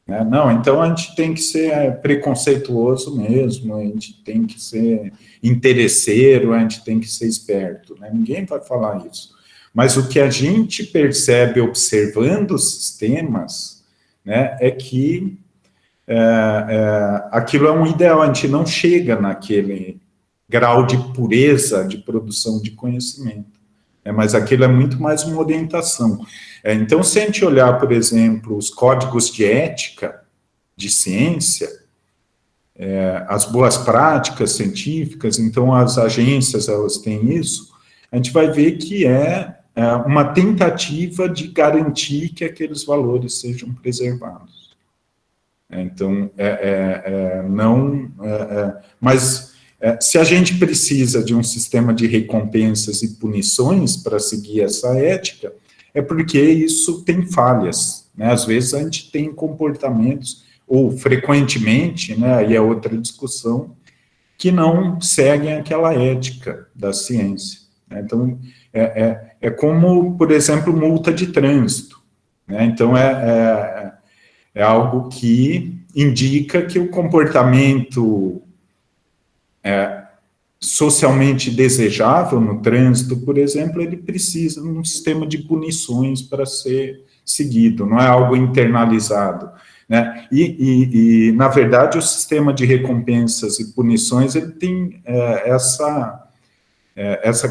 [SPEAKER 1] Né? Não, então a gente tem que ser preconceituoso mesmo, a gente tem que ser interesseiro, a gente tem que ser esperto. Né? Ninguém vai falar isso. Mas o que a gente percebe observando os sistemas, né, é que aquilo é um ideal, a gente não chega naquele grau de pureza de produção de conhecimento. Mas aquilo é muito mais uma orientação. Então, se a gente olhar, por exemplo, os códigos de ética de ciência, as boas práticas científicas, então as agências, elas têm isso, a gente vai ver que uma tentativa de garantir que aqueles valores sejam preservados. Então, mas se a gente precisa de um sistema de recompensas e punições para seguir essa ética, é porque isso tem falhas, né? Às vezes a gente tem comportamentos, ou frequentemente, né, aí é outra discussão, que não seguem aquela ética da ciência. Né? Então, é como, por exemplo, multa de trânsito. Né? Então, é algo que indica que o comportamento socialmente desejável no trânsito, por exemplo, ele precisa de um sistema de punições para ser seguido, não é algo internalizado. Né? E, na verdade, o sistema de recompensas e punições, ele tem essa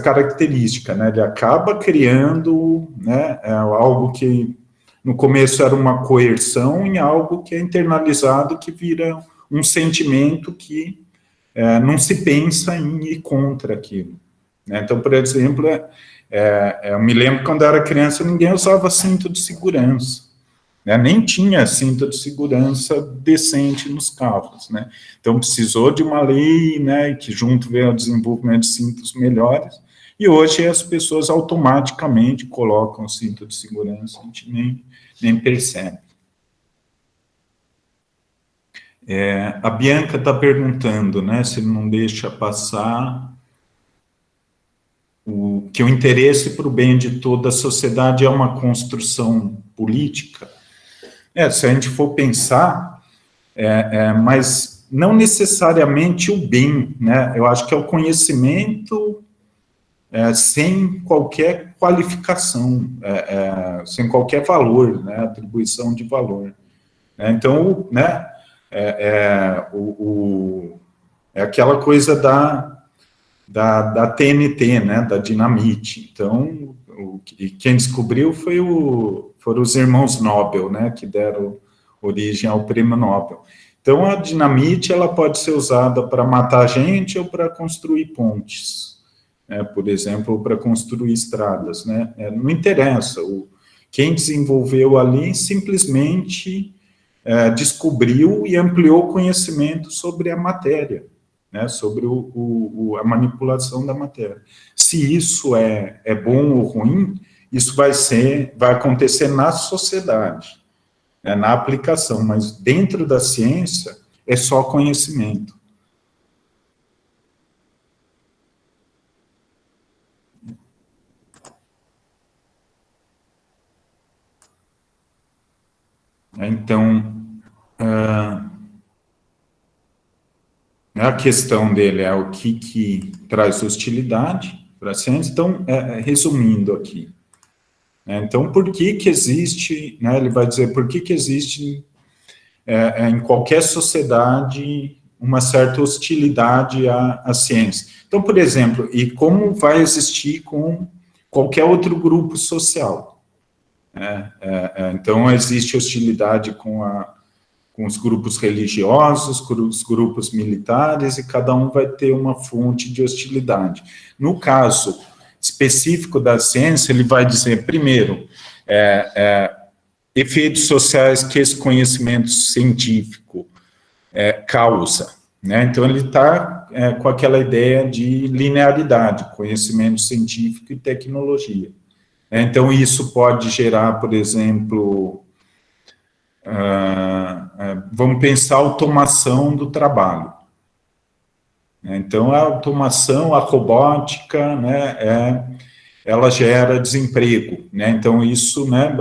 [SPEAKER 1] característica, né? Ele acaba criando, né, algo que no começo era uma coerção em algo que é internalizado, que vira um sentimento que não se pensa em ir contra aquilo. Né? Então, por exemplo, eu me lembro quando eu era criança, ninguém usava cinto de segurança. Né? Nem tinha cinto de segurança decente nos carros. Né? Então, precisou de uma lei, né, que junto veio o desenvolvimento de cintos melhores, e hoje as pessoas automaticamente colocam o cinto de segurança, a gente nem percebe. A Bianca está perguntando, né, se não deixa passar que o interesse para o bem de toda a sociedade é uma construção política. Se a gente for pensar, mas não necessariamente o bem, né, eu acho que é o conhecimento sem qualquer qualificação, sem qualquer valor, né, atribuição de valor. né? Então, né, é aquela coisa da TNT, né, da dinamite. Então, quem descobriu foram os irmãos Nobel, né, que deram origem ao prêmio Nobel. Então, a dinamite, ela pode ser usada para matar gente ou para construir pontes, né, por exemplo, ou para construir estradas, né, não interessa, quem desenvolveu ali simplesmente descobriu e ampliou o conhecimento sobre a matéria, né, sobre a manipulação da matéria. Se isso é bom ou ruim, isso vai acontecer na sociedade, né, na aplicação, mas dentro da ciência é só conhecimento. Então, a questão dele é o que traz hostilidade para a ciência. Então, resumindo aqui, né, então, por que existe, né, ele vai dizer por que existe em qualquer sociedade uma certa hostilidade à ciência. Então, por exemplo, e como vai existir com qualquer outro grupo social, né? Então, existe hostilidade com os grupos religiosos, com os grupos militares, e cada um vai ter uma fonte de hostilidade. No caso específico da ciência, ele vai dizer, primeiro, efeitos sociais que esse conhecimento científico causa, né? Então, ele está com aquela ideia de linearidade, conhecimento científico e tecnologia. Então, isso pode gerar, por exemplo, vamos pensar a automação do trabalho. Então, a automação, a robótica, né, ela gera desemprego, né? Então, isso, né,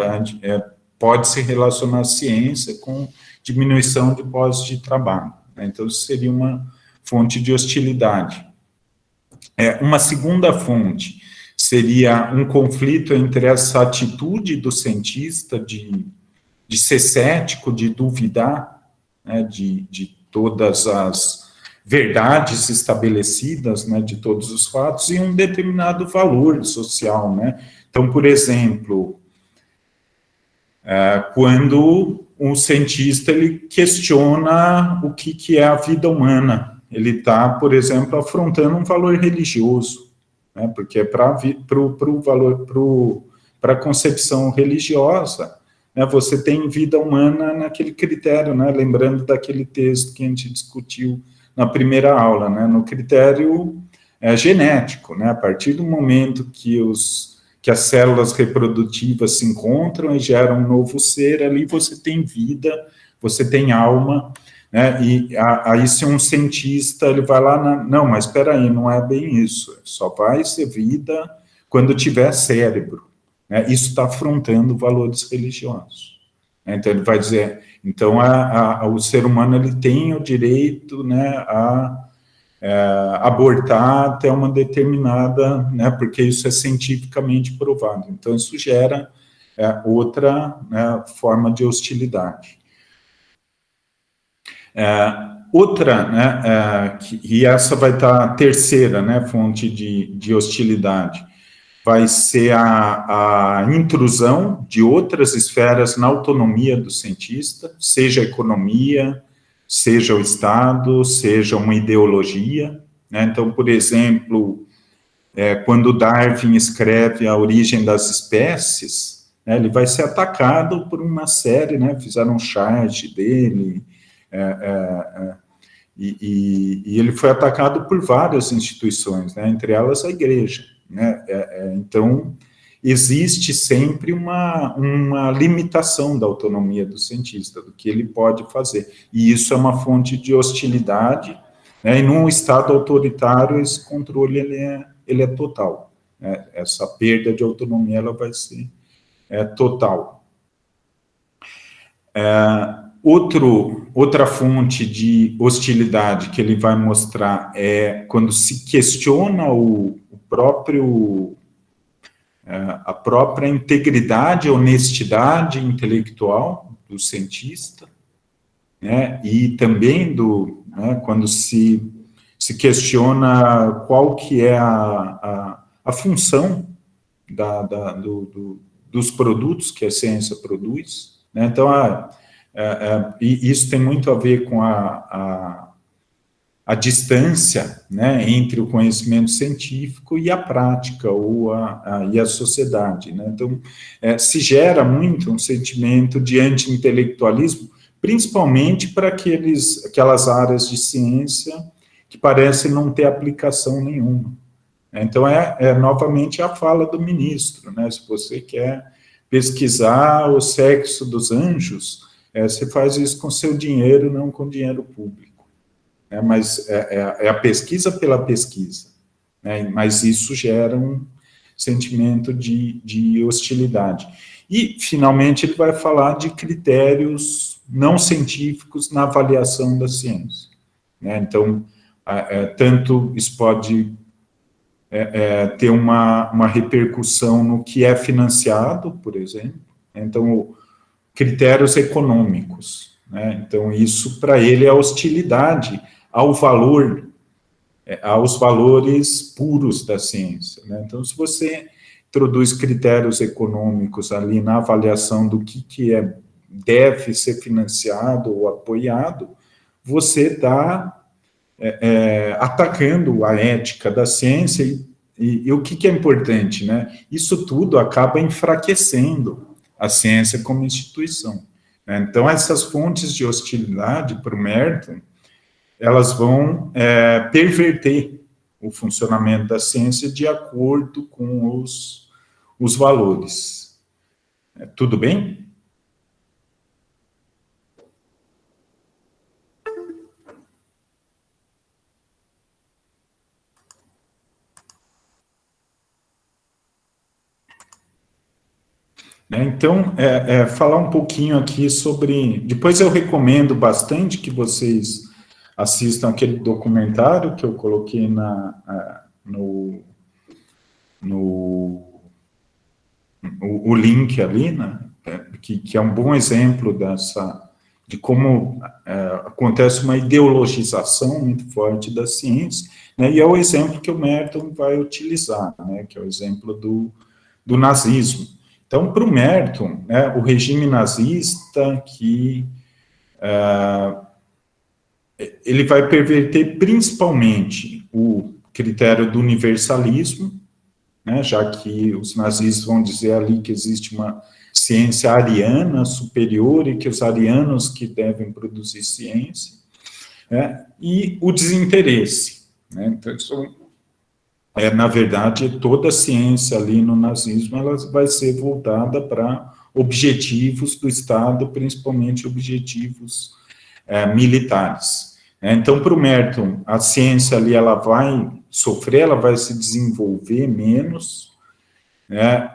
[SPEAKER 1] pode se relacionar à ciência com diminuição de postos de trabalho, né? Então, isso seria uma fonte de hostilidade. Uma segunda fonte seria um conflito entre essa atitude do cientista de ser cético, de duvidar, né, de todas as verdades estabelecidas, né, de todos os fatos, e um determinado valor social, né? Então, por exemplo, quando um cientista ele questiona o que é a vida humana, ele está, por exemplo, afrontando um valor religioso, né, porque para a concepção religiosa, né, você tem vida humana naquele critério, né, lembrando daquele texto que a gente discutiu na primeira aula, né, no critério genético, né, a partir do momento que as células reprodutivas se encontram e geram um novo ser, ali você tem vida, você tem alma, né, e aí se um cientista, ele vai lá, não, mas espera aí, não é bem isso, só vai ser vida quando tiver cérebro, né, isso está afrontando valores religiosos. Então, ele vai dizer, então, o ser humano, ele tem o direito, né, a abortar até uma determinada, né, porque isso é cientificamente provado. Então, isso gera outra, né, forma de hostilidade. Outra, né, e essa vai estar a terceira, né, fonte de hostilidade, vai ser a intrusão de outras esferas na autonomia do cientista, seja a economia, seja o Estado, seja uma ideologia, né? Então, por exemplo, quando Darwin escreve A Origem das Espécies, né, ele vai ser atacado por uma série, né, fizeram um charge dele, e ele foi atacado por várias instituições, né, entre elas a igreja, né? Então, existe sempre uma limitação da autonomia do cientista, do que ele pode fazer, e isso é uma fonte de hostilidade, né, e num Estado autoritário esse controle ele é total, né? Essa perda de autonomia ela vai ser total. Outra fonte de hostilidade que ele vai mostrar é quando se questiona a própria integridade, honestidade intelectual do cientista, né, e também quando se questiona qual que é a função dos produtos que a ciência produz, né? Então, e isso tem muito a ver com a distância, né, entre o conhecimento científico e a prática, e a sociedade, né? Então, se gera muito um sentimento de anti-intelectualismo, principalmente para aquelas áreas de ciência que parecem não ter aplicação nenhuma. Então, novamente a fala do ministro, né? Se você quer pesquisar o sexo dos anjos, você faz isso com seu dinheiro, não com dinheiro público. Mas é a pesquisa pela pesquisa, né? Mas isso gera um sentimento de hostilidade. E, finalmente, ele vai falar de critérios não científicos na avaliação da ciência, né? Então, tanto isso pode ter uma repercussão no que é financiado, por exemplo. Então, critérios econômicos, né? Então, isso, para ele, é hostilidade ao valor, aos valores puros da ciência, né? Então, se você introduz critérios econômicos ali na avaliação do que deve ser financiado ou apoiado, você está atacando a ética da ciência e o que é importante, né? Isso tudo acaba enfraquecendo a ciência como instituição, né? Então, essas fontes de hostilidade para o Merton, elas vão perverter o funcionamento da ciência de acordo com os valores. Tudo bem? Então, falar um pouquinho aqui sobre... Depois eu recomendo bastante que vocês assistam aquele documentário que eu coloquei o link ali, né, que é um bom exemplo de como acontece uma ideologização muito forte da ciência, né, e é o exemplo que o Merton vai utilizar, né, que é o exemplo do nazismo. Então, para o Merton, né, o regime nazista ele vai perverter principalmente o critério do universalismo, né, já que os nazistas vão dizer ali que existe uma ciência ariana superior e que os arianos que devem produzir ciência, né, e o desinteresse, né? Então, isso na verdade, toda a ciência ali no nazismo, ela vai ser voltada para objetivos do Estado, principalmente objetivos militares. Então, para o Merton, a ciência ali, ela vai sofrer, ela vai se desenvolver menos, né?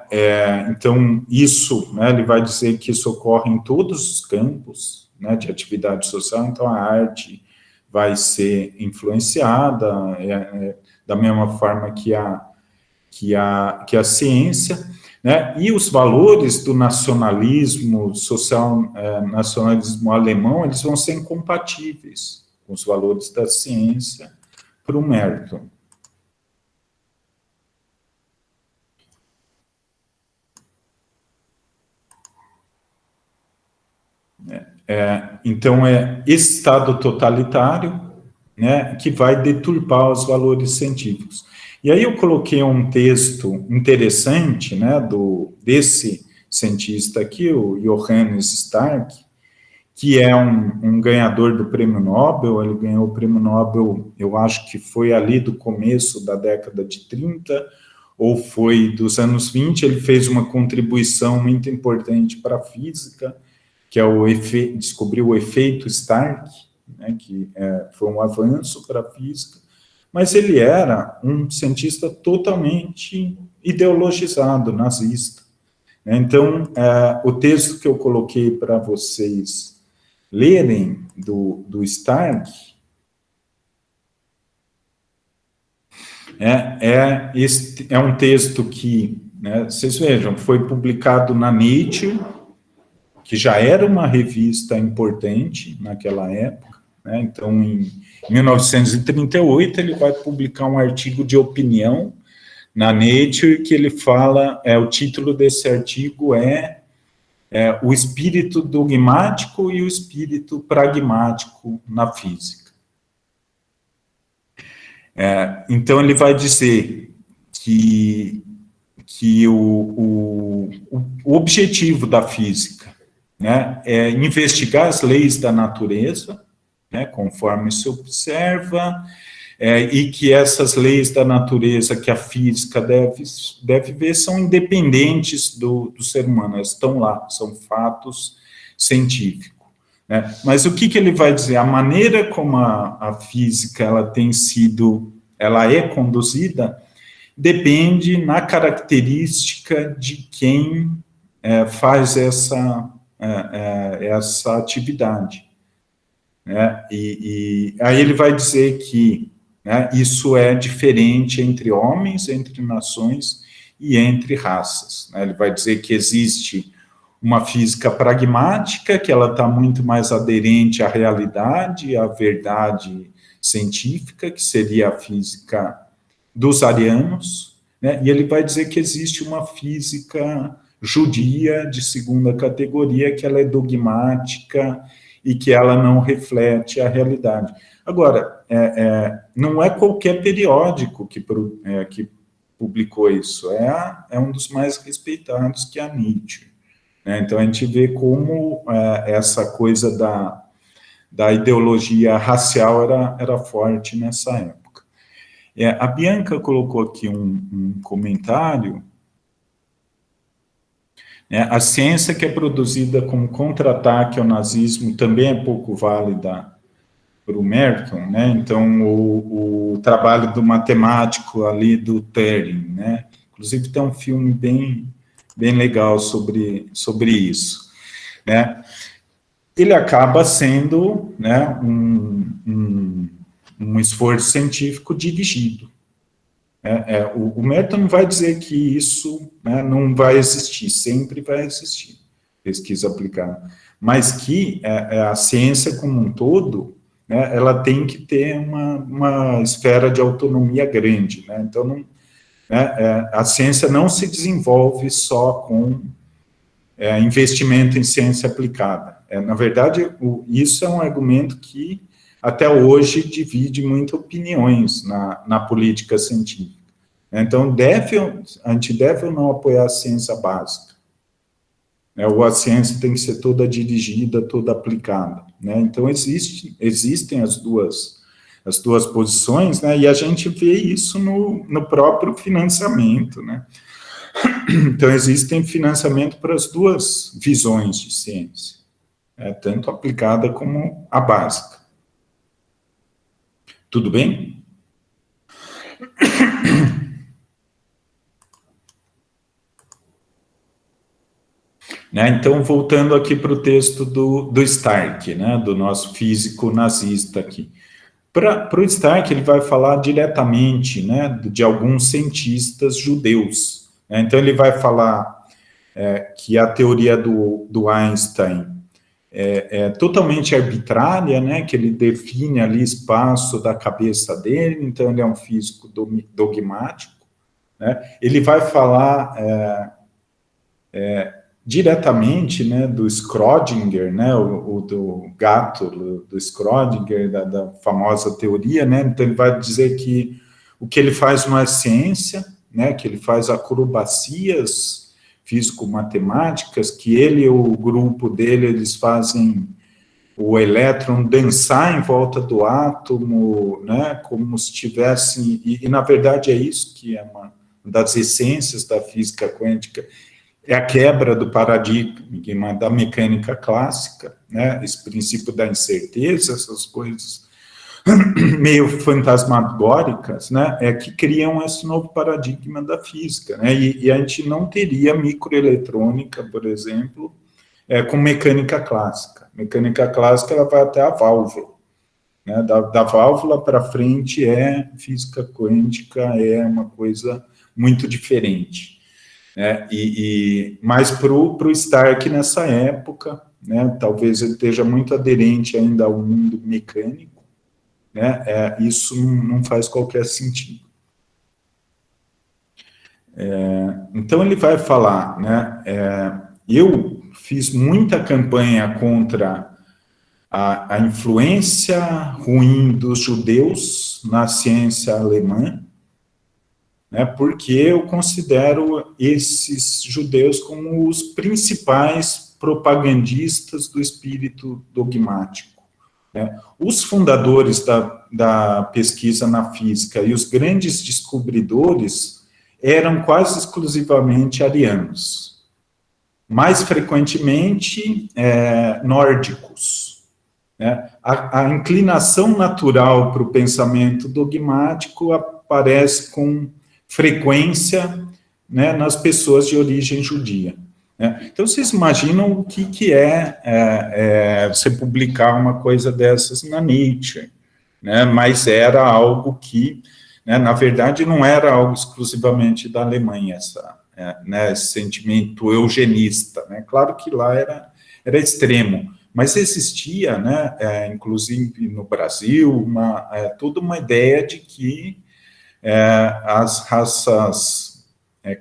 [SPEAKER 1] Então, isso, né, ele vai dizer que isso ocorre em todos os campos, né, de atividade social. Então, a arte vai ser influenciada, da mesma forma que a ciência, né? E os valores do nacionalismo social, nacionalismo alemão, eles vão ser incompatíveis com os valores da ciência para o Merton. Então, esse Estado totalitário, né, que vai deturpar os valores científicos. E aí eu coloquei um texto interessante, né, desse cientista aqui, o Johannes Stark, que é um ganhador do Prêmio Nobel. Ele ganhou o Prêmio Nobel, eu acho que foi ali do começo da década de 30, ou foi dos anos 20, ele fez uma contribuição muito importante para a física, que é descobriu o efeito Stark, né, que foi um avanço para a física, mas ele era um cientista totalmente ideologizado, nazista. Então, o texto que eu coloquei para vocês lerem do Stark é um texto que, né, vocês vejam, foi publicado na Nature, que já era uma revista importante naquela época, né? Então, em 1938, ele vai publicar um artigo de opinião na Nature, que ele fala, o título desse artigo o espírito dogmático e o espírito pragmático na física. Então, ele vai dizer que o objetivo da física, né, é investigar as leis da natureza, né, conforme se observa, e que essas leis da natureza que a física deve ver são independentes do ser humano, elas estão lá, são fatos científicos. Né? Mas o que ele vai dizer? A maneira como a física ela é conduzida depende na característica de quem faz essa atividade. Né? E aí ele vai dizer que, né, isso é diferente entre homens, entre nações e entre raças. Né? Ele vai dizer que existe uma física pragmática, que ela está muito mais aderente à realidade, à verdade científica, que seria a física dos arianos, né? E ele vai dizer que existe uma física judia de segunda categoria, que ela é dogmática e que ela não reflete a realidade. Agora, não é qualquer periódico que publicou isso, é um dos mais respeitados, que é a Nature. Né? Então, a gente vê como essa coisa da ideologia racial era forte nessa época. A Bianca colocou aqui um comentário. A ciência que é produzida como contra-ataque ao nazismo também é pouco válida para o Merton, né? Então, o trabalho do matemático ali, do Turing, né? Inclusive tem um filme bem legal sobre isso, né? Ele acaba sendo, né, um esforço científico dirigido. O Merton não vai dizer que isso, né, não vai existir, sempre vai existir pesquisa aplicada, mas que a ciência como um todo, né, ela tem que ter uma esfera de autonomia grande, né? Então, a ciência não se desenvolve só com investimento em ciência aplicada. Na verdade, isso é um argumento que até hoje divide muitas opiniões na política científica. Então, a gente deve ou não apoiar a ciência básica? Ou a ciência tem que ser toda dirigida, toda aplicada? Né? Então, existem as duas posições, né? E a gente vê isso no próprio financiamento. Né? Então, existem financiamento para as duas visões de ciência, tanto aplicada como a básica. Tudo bem? Então, voltando aqui para o texto do Stark, né, do nosso físico nazista aqui. Para o Stark, ele vai falar diretamente, né, de alguns cientistas judeus. Né? Então, ele vai falar que a teoria do Einstein é totalmente arbitrária, né, que ele define ali espaço da cabeça dele, então ele é um físico dogmático. Né? Ele vai falar diretamente, né, do Schrödinger, né, do gato do Schrödinger, da famosa teoria, né? Então ele vai dizer que o que ele faz não é ciência, né, que ele faz acrobacias físico-matemáticas, que ele e o grupo dele, eles fazem o elétron dançar em volta do átomo, né, como se tivesse, e na verdade é isso que é uma das essências da física quântica, é a quebra do paradigma da mecânica clássica, né, esse princípio da incerteza, essas coisas meio fantasmagóricas, né, que criam esse novo paradigma da física, né, e a gente não teria microeletrônica, por exemplo, com mecânica clássica. Mecânica clássica, ela vai até a válvula, né, da válvula para frente física quântica, é uma coisa muito diferente. né, mas para o Stark nessa época, né, talvez ele esteja muito aderente ainda ao mundo mecânico, né, isso não faz qualquer sentido. Então ele vai falar, né, eu fiz muita campanha contra a influência ruim dos judeus na ciência alemã, né, porque eu considero esses judeus como os principais propagandistas do espírito dogmático, né. Os fundadores da pesquisa na física e os grandes descobridores eram quase exclusivamente arianos, mais frequentemente nórdicos, né. A inclinação natural para o pensamento dogmático aparece com frequência, né, nas pessoas de origem judia, né. Então, vocês imaginam o que é você publicar uma coisa dessas na Nature, né, mas era algo que, né, na verdade, não era algo exclusivamente da Alemanha, né, esse sentimento eugenista, né. Claro que lá era extremo, mas existia, né, inclusive no Brasil, toda uma ideia de que as raças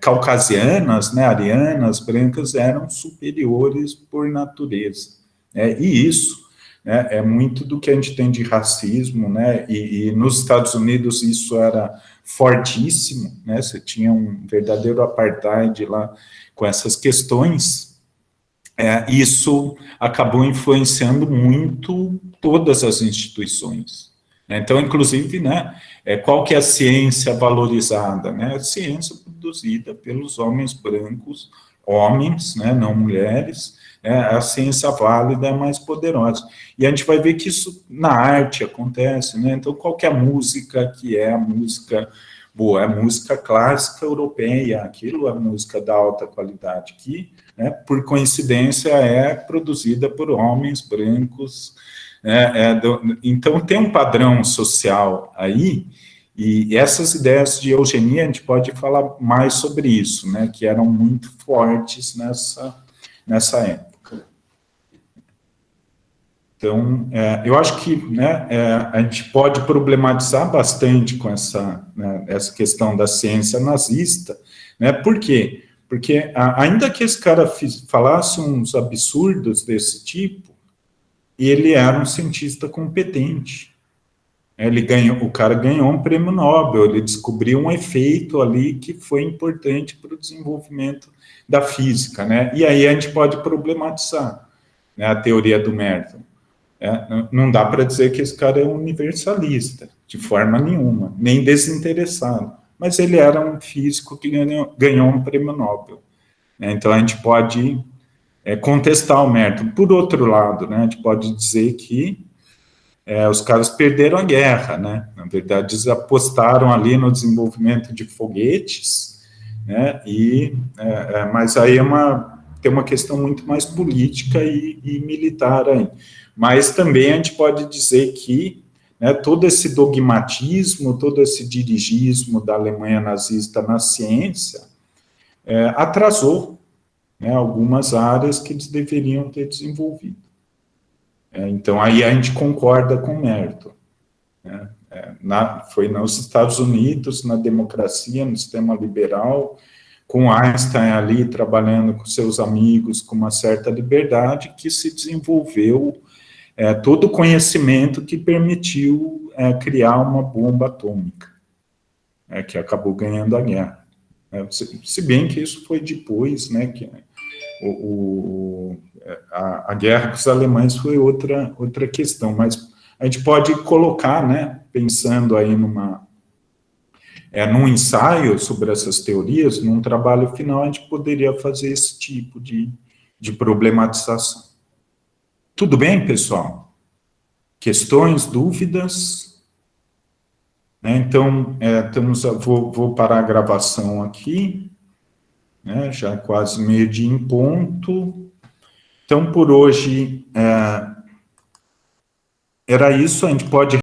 [SPEAKER 1] caucasianas, né, arianas, brancas, eram superiores por natureza. E isso, né, é muito do que a gente tem de racismo, né, e nos Estados Unidos isso era fortíssimo, né, você tinha um verdadeiro apartheid lá com essas questões. Isso acabou influenciando muito todas as instituições. Então, inclusive, né, qual que é a ciência valorizada? Né? A ciência produzida pelos homens brancos, homens, né, não mulheres, a ciência válida é mais poderosa. E a gente vai ver que isso na arte acontece, né? Então, qual que é a música que é a música boa? É a música clássica europeia, aquilo é a música da alta qualidade, que, né, por coincidência, é produzida por homens brancos. Então, tem um padrão social aí, e essas ideias de eugenia, a gente pode falar mais sobre isso, né, que eram muito fortes nessa época. Então, eu acho que, né, a gente pode problematizar bastante com essa questão da ciência nazista, né, por quê? Porque, ainda que esse cara falasse uns absurdos desse tipo, ele era um cientista competente. O cara ganhou um prêmio Nobel, ele descobriu um efeito ali que foi importante para o desenvolvimento da física, né? E aí a gente pode problematizar, né, a teoria do Merton. Não dá para dizer que esse cara é universalista, de forma nenhuma, nem desinteressado, mas ele era um físico que ganhou um prêmio Nobel. Então a gente pode contestar o Merton. Por outro lado, né, a gente pode dizer que os caras perderam a guerra, né? Na verdade, eles apostaram ali no desenvolvimento de foguetes, né? Mas aí tem uma questão muito mais política e militar aí. Mas também a gente pode dizer que, né, todo esse dogmatismo, todo esse dirigismo da Alemanha nazista na ciência atrasou, né, algumas áreas que eles deveriam ter desenvolvido. Então, aí a gente concorda com o Merton. Né? Foi nos Estados Unidos, na democracia, no sistema liberal, com Einstein ali trabalhando com seus amigos com uma certa liberdade, que se desenvolveu todo o conhecimento que permitiu criar uma bomba atômica, que acabou ganhando a guerra. Se bem que isso foi depois, né, que a guerra com os alemães foi outra questão, mas a gente pode colocar, né, pensando aí num ensaio sobre essas teorias, num trabalho final, a gente poderia fazer esse tipo de problematização. Tudo bem, pessoal? Questões, dúvidas? Então, vou parar a gravação aqui, né, já quase meio-dia em ponto. Então, por hoje, era isso, a gente pode